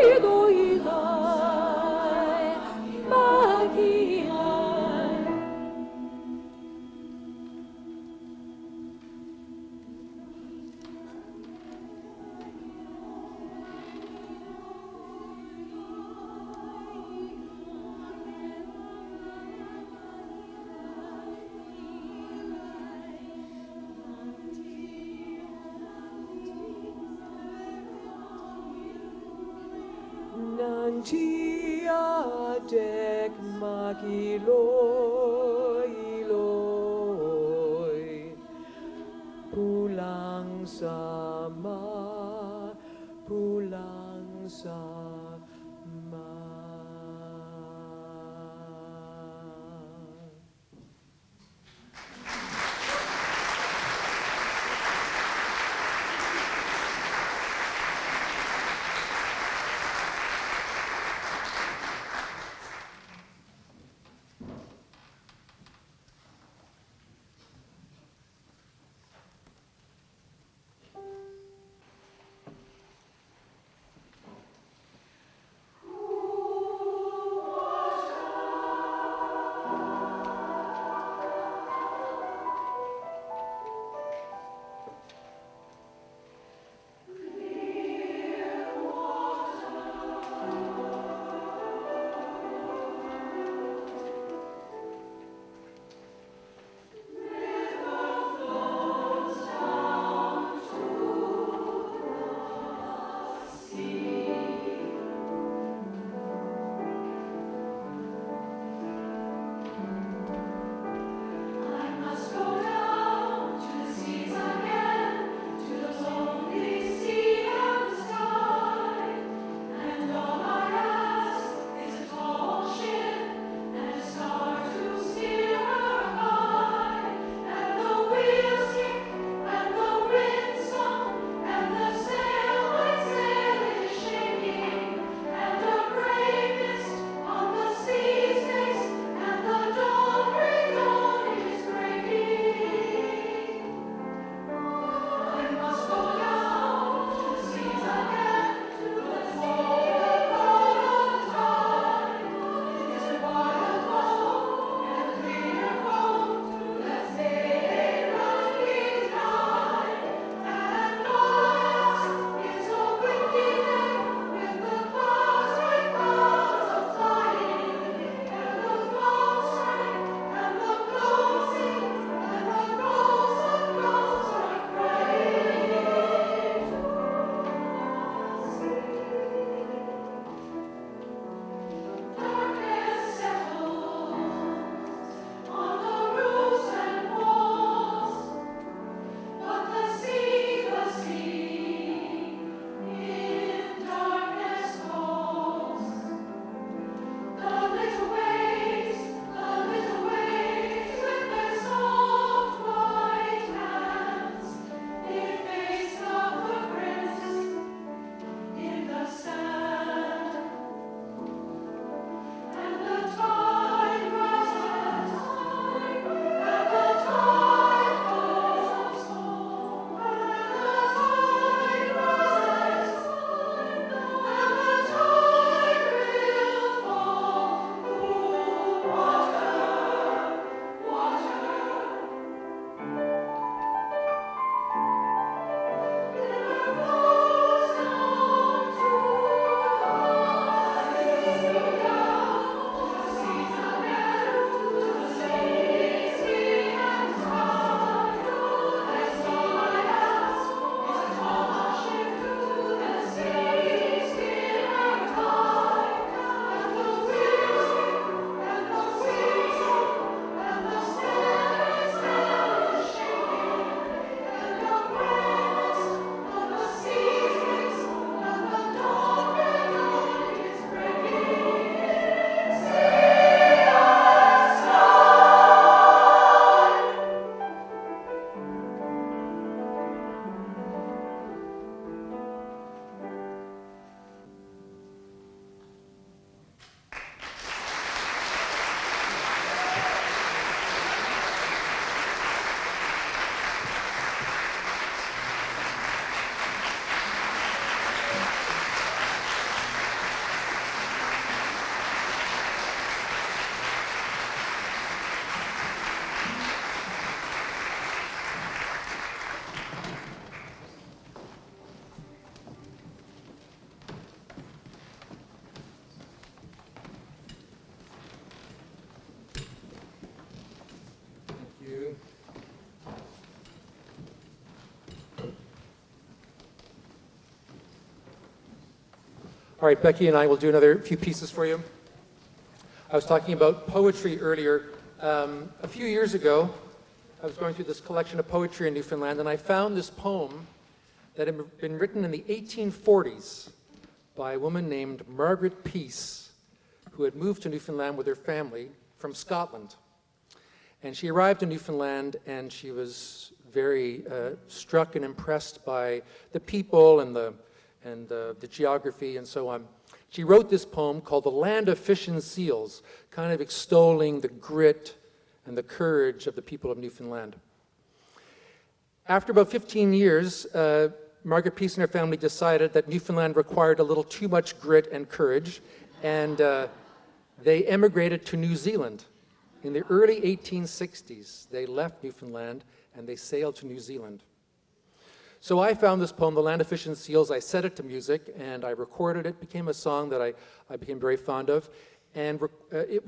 Ido tiadek magiloi loi pulang sama. All right, Becky and I will do another few pieces for you. I was talking about poetry earlier. A few years ago, I was going through this collection of poetry in Newfoundland, and I found this poem that had been written in the 1840s by a woman named Margaret Peace, who had moved to Newfoundland with her family from Scotland. And she arrived in Newfoundland, and she was very struck and impressed by the people and the geography and so on. She wrote this poem called The Land of Fish and Seals, kind of extolling the grit and the courage of the people of Newfoundland. After about 15 years, Margaret Peace and her family decided that Newfoundland required a little too much grit and courage, and they emigrated to New Zealand. In the early 1860s, they left Newfoundland and they sailed to New Zealand. So I found this poem, The Land of Fish and Seals. I set it to music and I recorded it. It became a song that I became very fond of. And it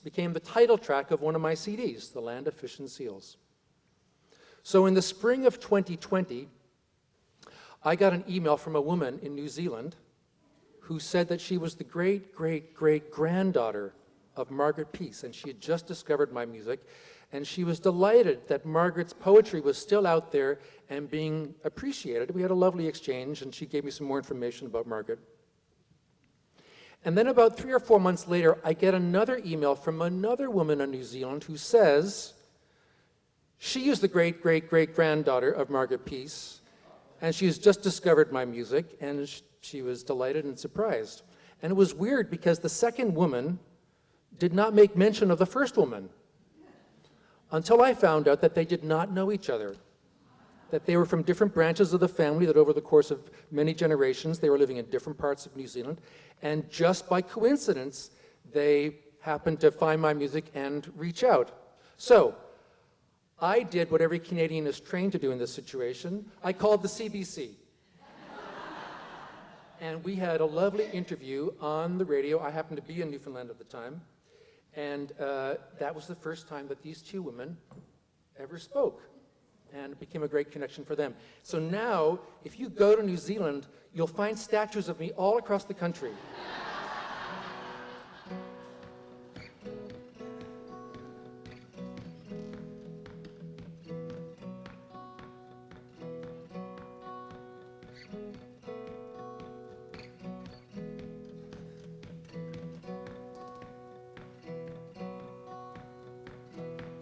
became the title track of one of my CDs, The Land of Fish and Seals. So in the spring of 2020, I got an email from a woman in New Zealand who said that she was the great-great-great-granddaughter of Margaret Peace, and she had just discovered my music, and she was delighted that Margaret's poetry was still out there and being appreciated. We had a lovely exchange, and she gave me some more information about Margaret. And then about 3 or 4 months later, I get another email from another woman in New Zealand who says she is the great-great-great-granddaughter of Margaret Peace, and she has just discovered my music, and she was delighted and surprised. And it was weird because the second woman did not make mention of the first woman until I found out that they did not know each other, that they were from different branches of the family, that over the course of many generations they were living in different parts of New Zealand, and just by coincidence they happened to find my music and reach out. So I did what every Canadian is trained to do in this situation. I called the CBC. And we had a lovely interview on the radio. I happened to be in Newfoundland at the time. And that was the first time that these two women ever spoke. And it became a great connection for them. So now, if you go to New Zealand, you'll find statues of me all across the country.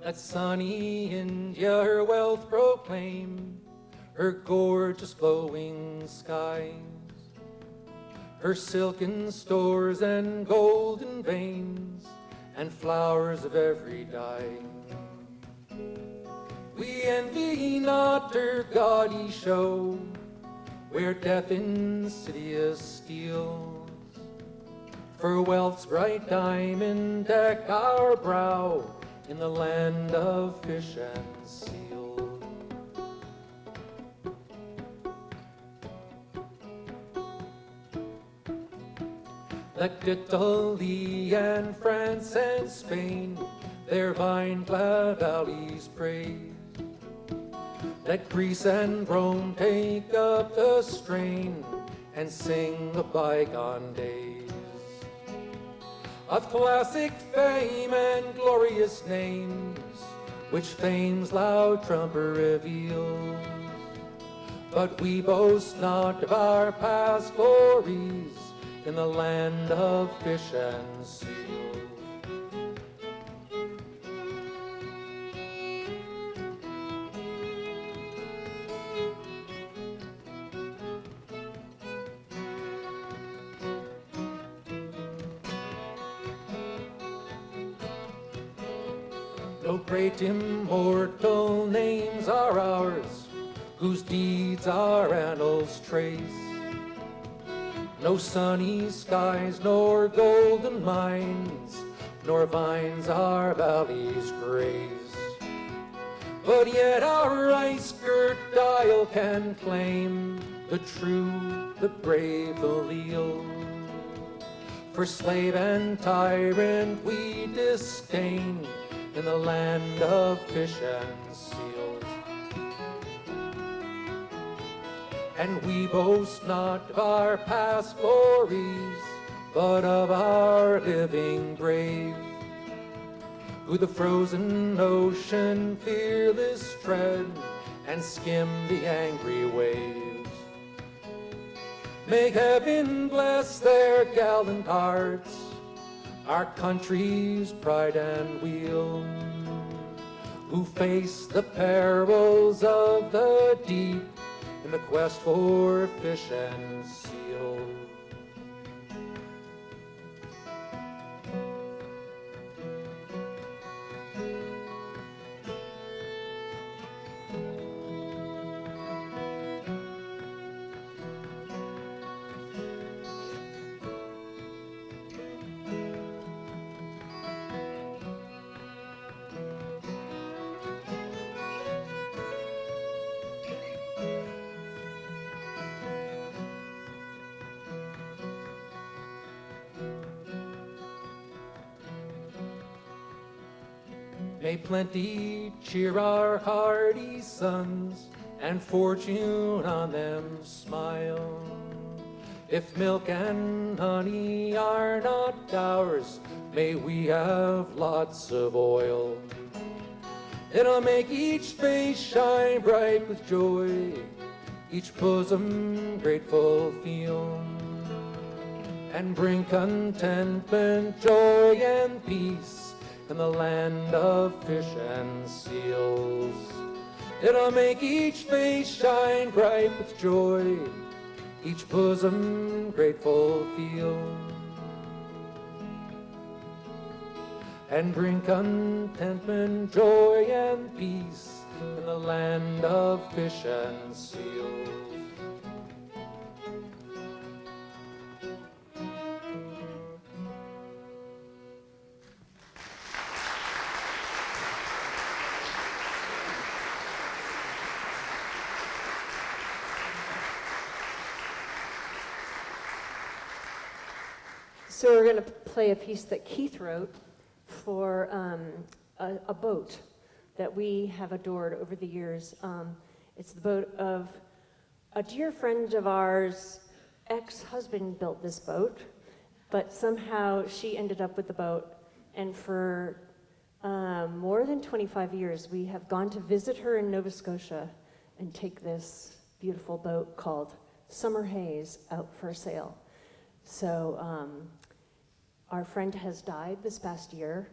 That sunny India her wealth proclaim, her gorgeous glowing skies, her silken stores and golden veins, and flowers of every dye. We envy not her gaudy show, where death insidious steals. For wealth's bright diamond deck our brow, in the land of fish and seal. Let Italy and France and Spain their vine-clad valleys praise. Let Greece and Rome take up the strain and sing the bygone days of classic fame and glorious names, which fame's loud trumpet reveals. But we boast not of our past glories in the land of fish and seal. No great immortal names are ours, whose deeds our annals trace. No sunny skies, nor golden mines, nor vines our valleys graze. But yet our ice-girt dial can claim the true, the brave, the leal. For slave and tyrant we disdain in the land of fish and seals. And we boast not of our past glories, but of our living brave, who the frozen ocean fearless tread and skim the angry waves. May heaven bless their gallant hearts, our country's pride and weal, who face the perils of the deep in the quest for fish and seal. May plenty cheer our hardy sons, and fortune on them smile. If milk and honey are not ours, may we have lots of oil. It'll make each face shine bright with joy, each bosom grateful feel, and bring contentment, joy, and peace in the land of fish and seals. It'll make each face shine bright with joy, each bosom grateful feel, and bring contentment, joy, and peace in the land of fish and seals. So we're going to play a piece that Keith wrote for a boat that we have adored over the years. It's the boat of a dear friend of ours. Ex-husband built this boat, but somehow she ended up with the boat, and for more than 25 years we have gone to visit her in Nova Scotia and take this beautiful boat called Summer Haze out for sale. So our friend has died this past year,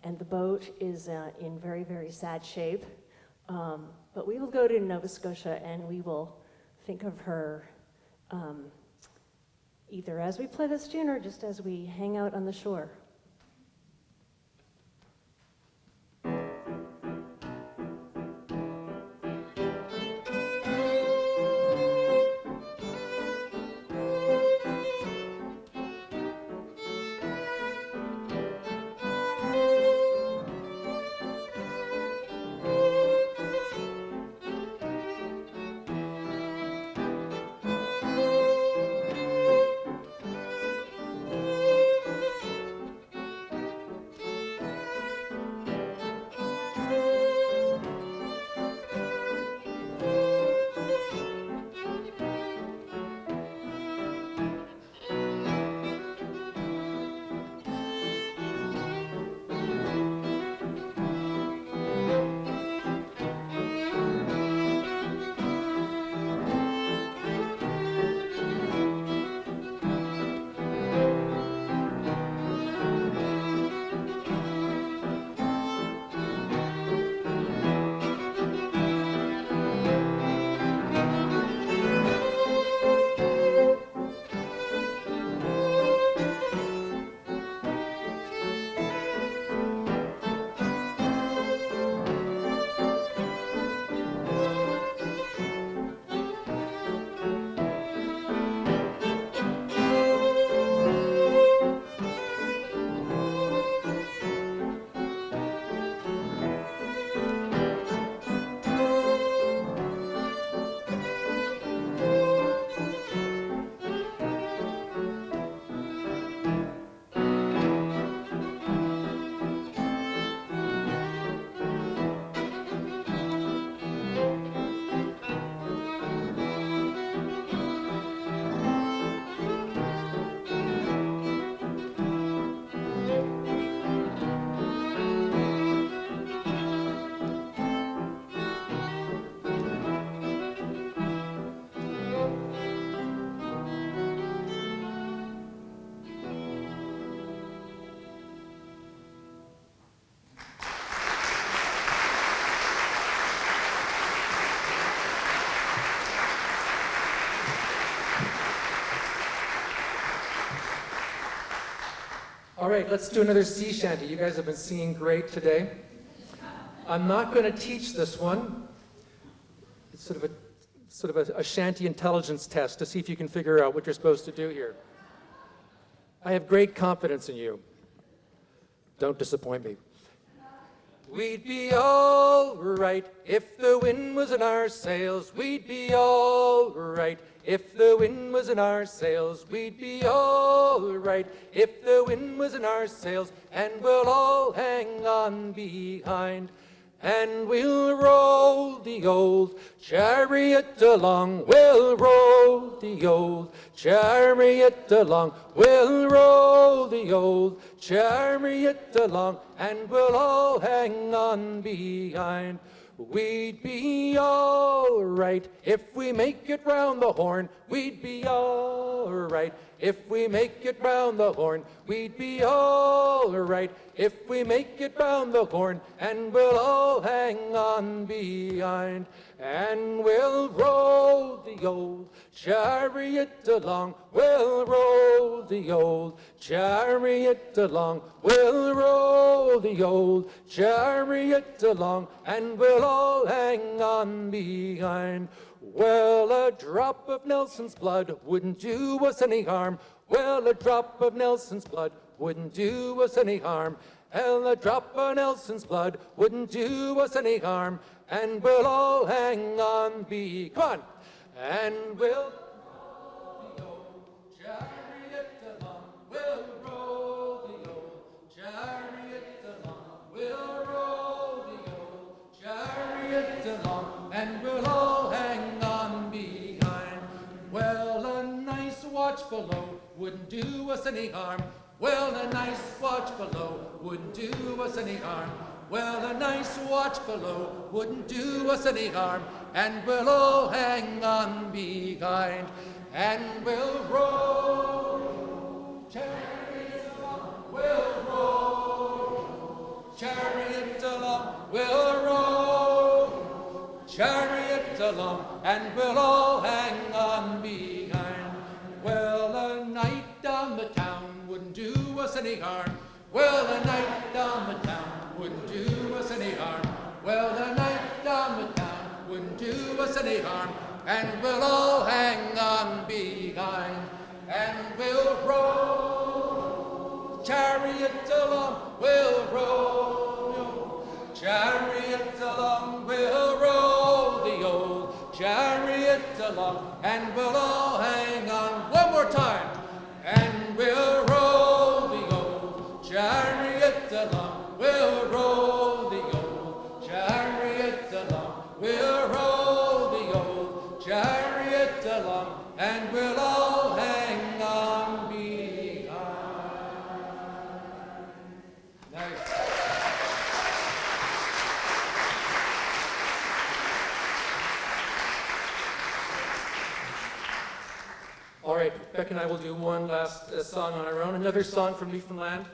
and the boat is in very, very sad shape. But we will go to Nova Scotia and we will think of her either as we play this tune or just as we hang out on the shore. All right, let's do another sea shanty. You guys have been singing great today. I'm not going to teach this one. It's sort of a shanty intelligence test to see if you can figure out what you're supposed to do here. I have great confidence in you. Don't disappoint me. We'd be all right if the wind was in our sails. We'd be all right if the wind was in our sails. We'd be all right if the wind was in our sails. And we'll all hang on behind. And we'll roll the old chariot along. We'll roll the old chariot along. We'll roll the old chariot along. And we'll all hang on behind. We'd be all right if we make it round the horn. We'd be all right if we make it round the horn. We'd be all right if we make it round the horn. And we'll all hang on behind. And we'll roll the old chariot along. We'll roll the old chariot along. We'll roll the old chariot along. And we'll all hang on behind. Well, a drop of Nelson's blood wouldn't do us any harm. Well, a drop of Nelson's blood wouldn't do us any harm. Well, a drop of Nelson's blood wouldn't do us any harm. And we'll all hang on come on. And we'll roll the old chariot along. We'll roll the old chariot along. We'll roll the old chariot along. And we'll all hang on behind. Well, a nice watch below wouldn't do us any harm. Well, a nice watch below wouldn't do us any harm. Well, a nice watch below wouldn't do us any harm. And we'll all hang on behind. And we'll roll chariot along. We'll roll chariot along. We'll roll chariot along. And we'll all hang on behind. Well, a night down the town wouldn't do us any harm. Well, a night down the town wouldn't do us any harm. Well, a night down the town wouldn't do us any harm. And we'll all hang on behind. And we'll roll chariot along. We'll roll chariot along. We'll roll the old chariot along. And we'll all hang on. One more time. And we'll roll the old chariot along. We'll roll the old chariot along. We'll roll the old chariot along. And we'll all hang on behind. Nice. All right, Beck and I will do one last song on our own. Another song from Newfoundland,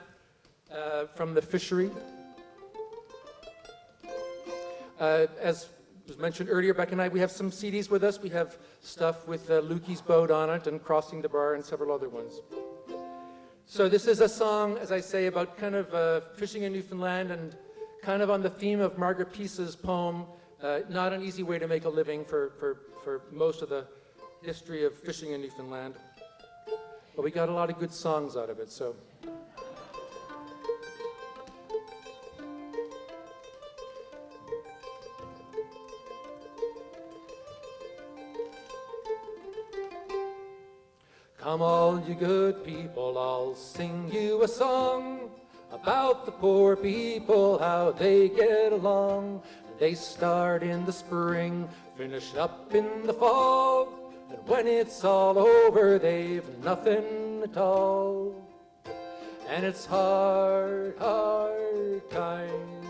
from the fishery. As was mentioned earlier, Beck and I, we have some CDs with us. We have stuff with Lukey's boat on it and Crossing the Bar and several other ones. So this is a song, as I say, about kind of fishing in Newfoundland and kind of on the theme of Margaret Peace's poem, Not an Easy Way to Make a Living for most of the history of fishing in Newfoundland. But we got a lot of good songs out of it, so. Come all you good people, I'll sing you a song about the poor people, how they get along. They start in the spring, finish up in the fall, and when it's all over, they've nothing at all. And it's hard, hard times.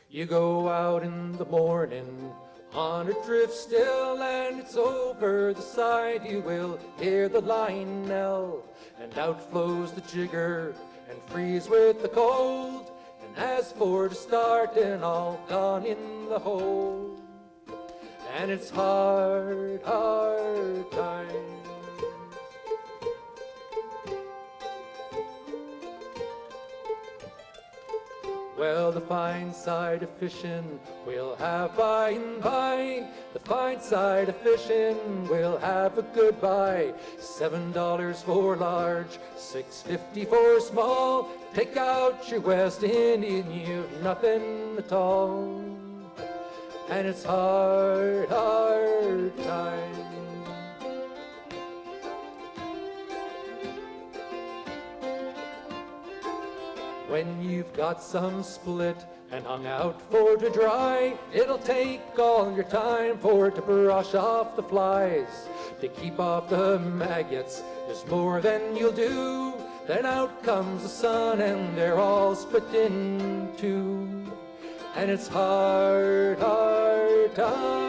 You go out in the morning on a drift still, and it's over the side. You will hear the line knell, and out flows the jigger and freeze with the cold. And as for the starting, all gone in the hole. And it's hard, hard times. Well, the fine side of fishing we'll have by and by. The fine side of fishing we'll have a goodbye. $7 for large, $6.50 for small. Take out your West Indian, you've nothing at all. And it's hard, hard time. When you've got some split and hung out for to dry, it'll take all your time for it to brush off the flies. To keep off the maggots is more than you'll do. Then out comes the sun and they're all split in two. And it's hard, hard time.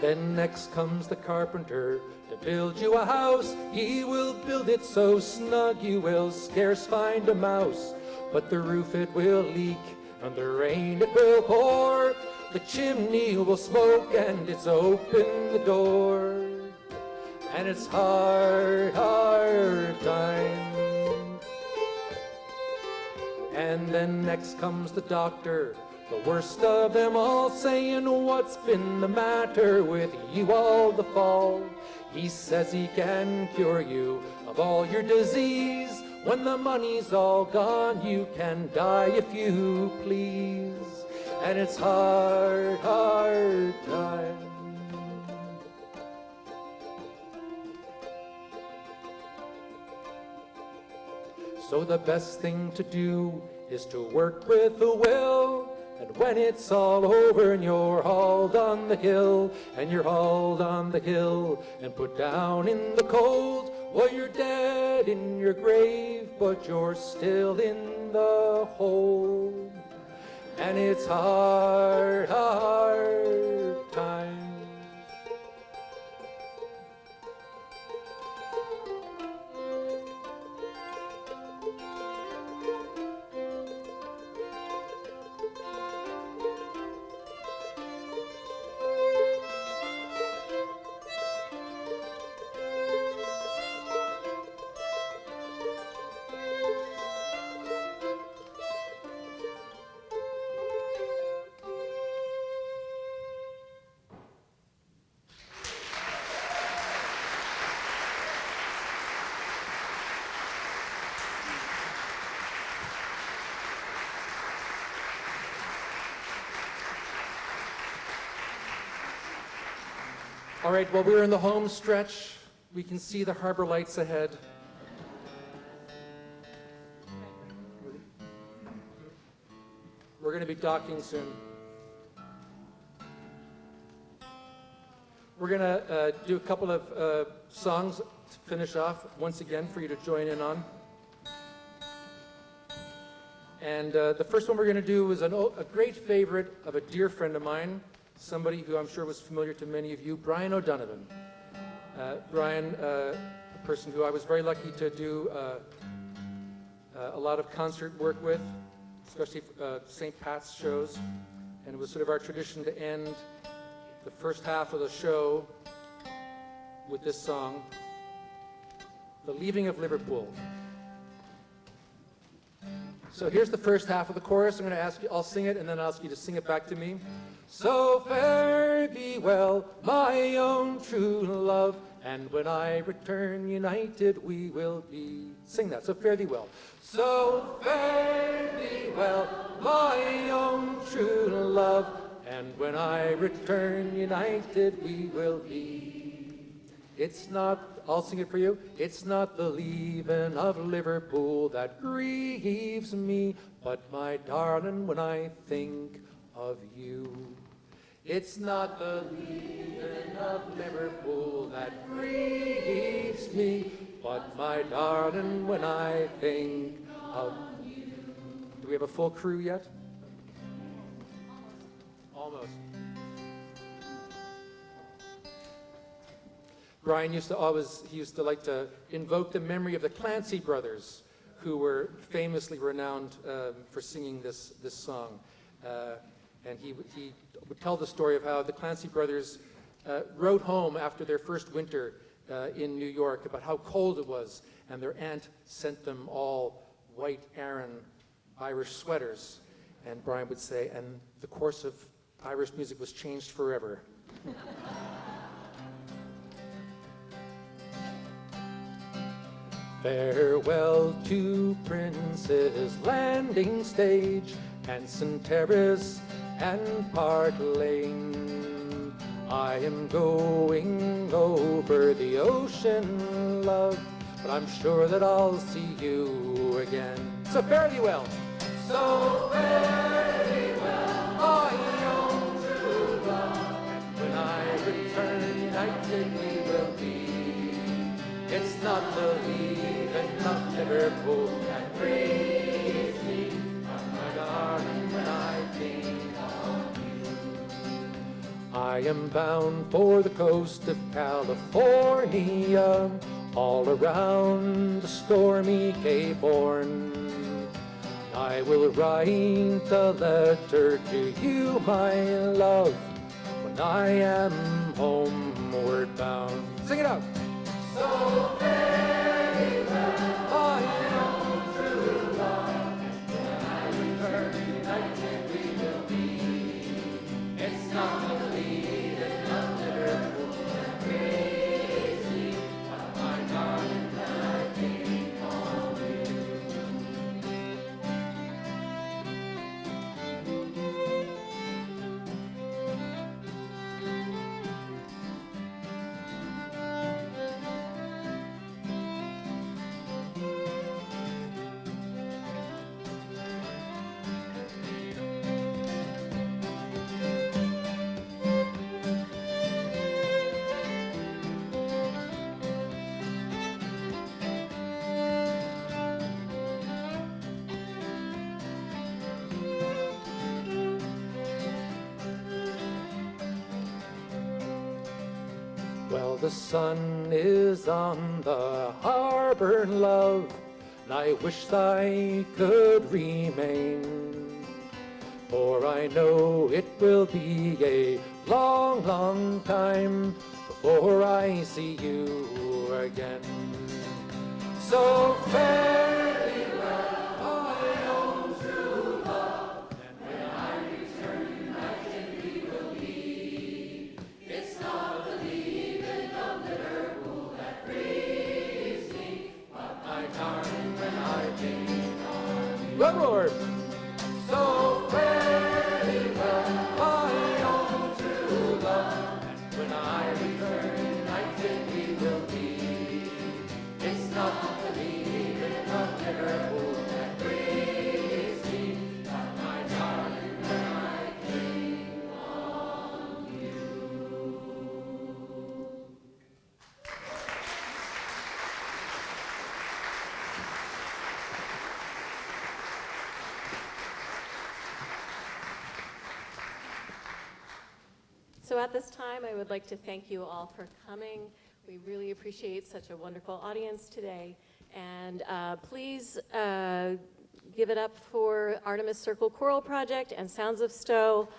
Then next comes the carpenter to build you a house. He will build it so snug you will scarce find a mouse. But the roof it will leak and the rain it will pour. The chimney will smoke and it's open the door. And it's hard, hard time. And then next comes the doctor, the worst of them all, saying, what's been the matter with you all the fall? He says he can cure you of all your disease. When the money's all gone, you can die if you please. And it's hard, hard time. So the best thing to do is to work with a will. And when it's all over and you're hauled on the hill, and you're hauled on the hill and put down in the cold, well, you're dead in your grave, but you're still in the hole. And it's hard, hard time. All right, well, we're in the home stretch. We can see the harbor lights ahead. We're going to be docking soon. We're going to do a couple of songs to finish off, once again, for you to join in on. And the first one we're going to do is a great favorite of a dear friend of mine, somebody who I'm sure was familiar to many of you, Brian O'Donovan. Brian, a person who I was very lucky to do a lot of concert work with, especially St. Pat's shows. And it was sort of our tradition to end the first half of the show with this song, The Leaving of Liverpool. So here's the first half of the chorus. I'm going to ask you, I'll sing it, and then I'll ask you to sing it back to me. So fare thee well, my own true love, and when I return united we will be. Sing that. So fare thee well. So fare thee well, my own true love, and when I return united we will be. It's not, I'll sing it for you. It's not the leaving of Liverpool that grieves me, but my darling, when I think of you. It's not the leaving of Liverpool that grieves me, but my darling, when I think of you. Do we have a full crew yet? Almost. Brian used to like to invoke the memory of the Clancy brothers, who were famously renowned for singing this song. And he would tell the story of how the Clancy brothers wrote home after their first winter in New York about how cold it was, and their aunt sent them all white Aran Irish sweaters. And Brian would say, and the course of Irish music was changed forever. Farewell to Prince's Landing Stage and St. Terrace and Park Lane. I am going over the ocean, love, but I'm sure that I'll see you again. So fare thee well. So fare thee well, I own true love, and when I return united we will be. It's not the leaving of Liverpool that grieves me, but my darling, when I think of you. I am bound for the coast of California, all around the stormy Cape Horn. I will write a letter to you, my love, when I am homeward bound. Sing it out. So very well, I know true love, when I return united we will be. It's not the leaving of Liverpool that grieves me, but my darling, when I think of you. Well, the sun is on the harbor, love, and I wish I could remain. For I know it will be a long, long time before I see you again. So fare thee well, I own true love, and when I return united we will be. It's not the leaving of Liverpool that grieves me, but my darling, when I think of you. Good Lord! So fare thee well, I own true love, and when I return united we will be. It's not the leaving of Liverpool that grieves me, but my darling, when I think of you. So at this time, I would like to thank you all for coming. We really appreciate such a wonderful audience today. And please give it up for Artemis Circle Choral Project and Sounds of Stow.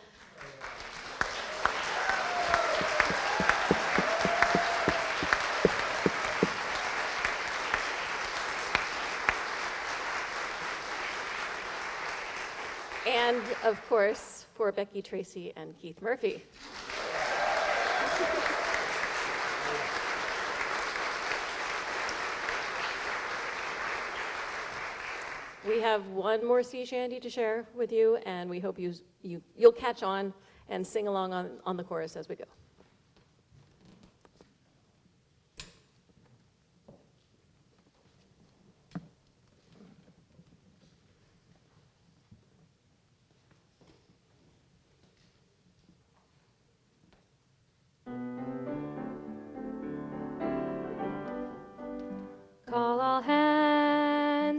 And of course, for Becky Tracy and Keith Murphy. We have one more sea shanty to share with you, and we hope you'll catch on and sing along on the chorus as we go.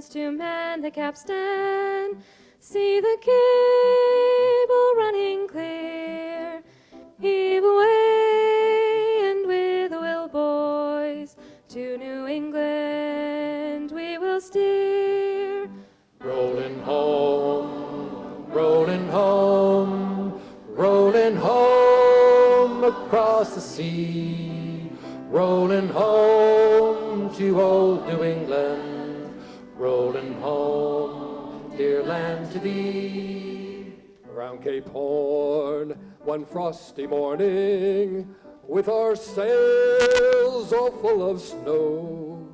hands to man the capstan. See the cable running clear. Heave away, and with a will, boys, to New England we will steer. Rolling home, rolling home, rolling home across the sea. Rolling home to old New England. Rolling home, dear land to thee. Around Cape Horn, one frosty morning, with our sails all full of snow.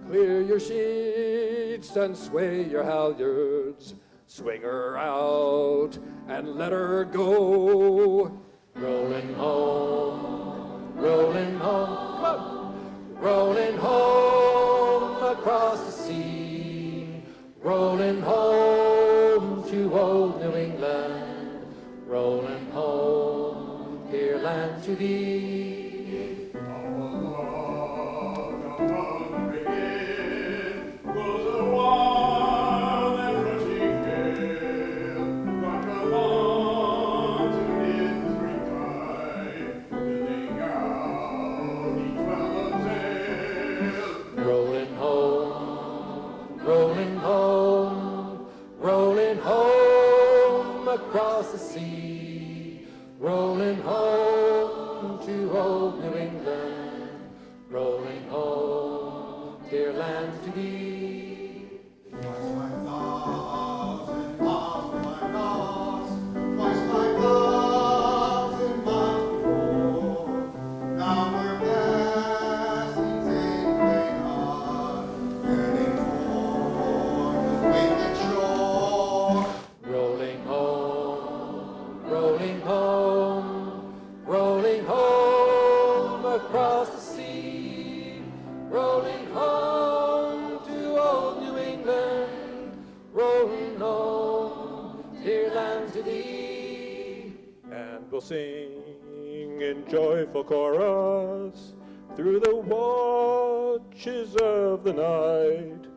Clear your sheets and sway your halyards. Swing her out and let her go. Rolling home, rolling home, come on. Rolling home across the sea. Rolling home to old New England. Rolling home, dear land to thee. Rolling home, rolling home, rolling home across the sea. Rolling home to old New England. Rolling home, dear land to thee. Rolling home, rolling home, rolling home across the sea. Rolling home to old New England. Rolling home, dear land to thee. And we'll sing in joyful chorus through the watches of the night.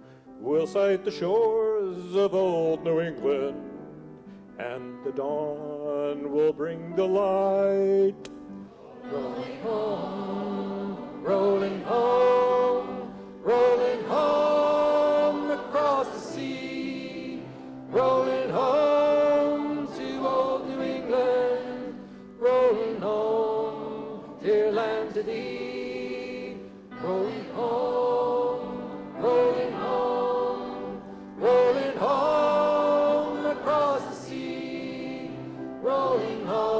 We'll sight the shores of old New England, and the dawn will bring the light. Rolling home, rolling home, rolling home across the sea. Rolling home to old New England. Rolling home, dear land to thee. Rolling home, rolling home, rolling home across the sea. Rolling home.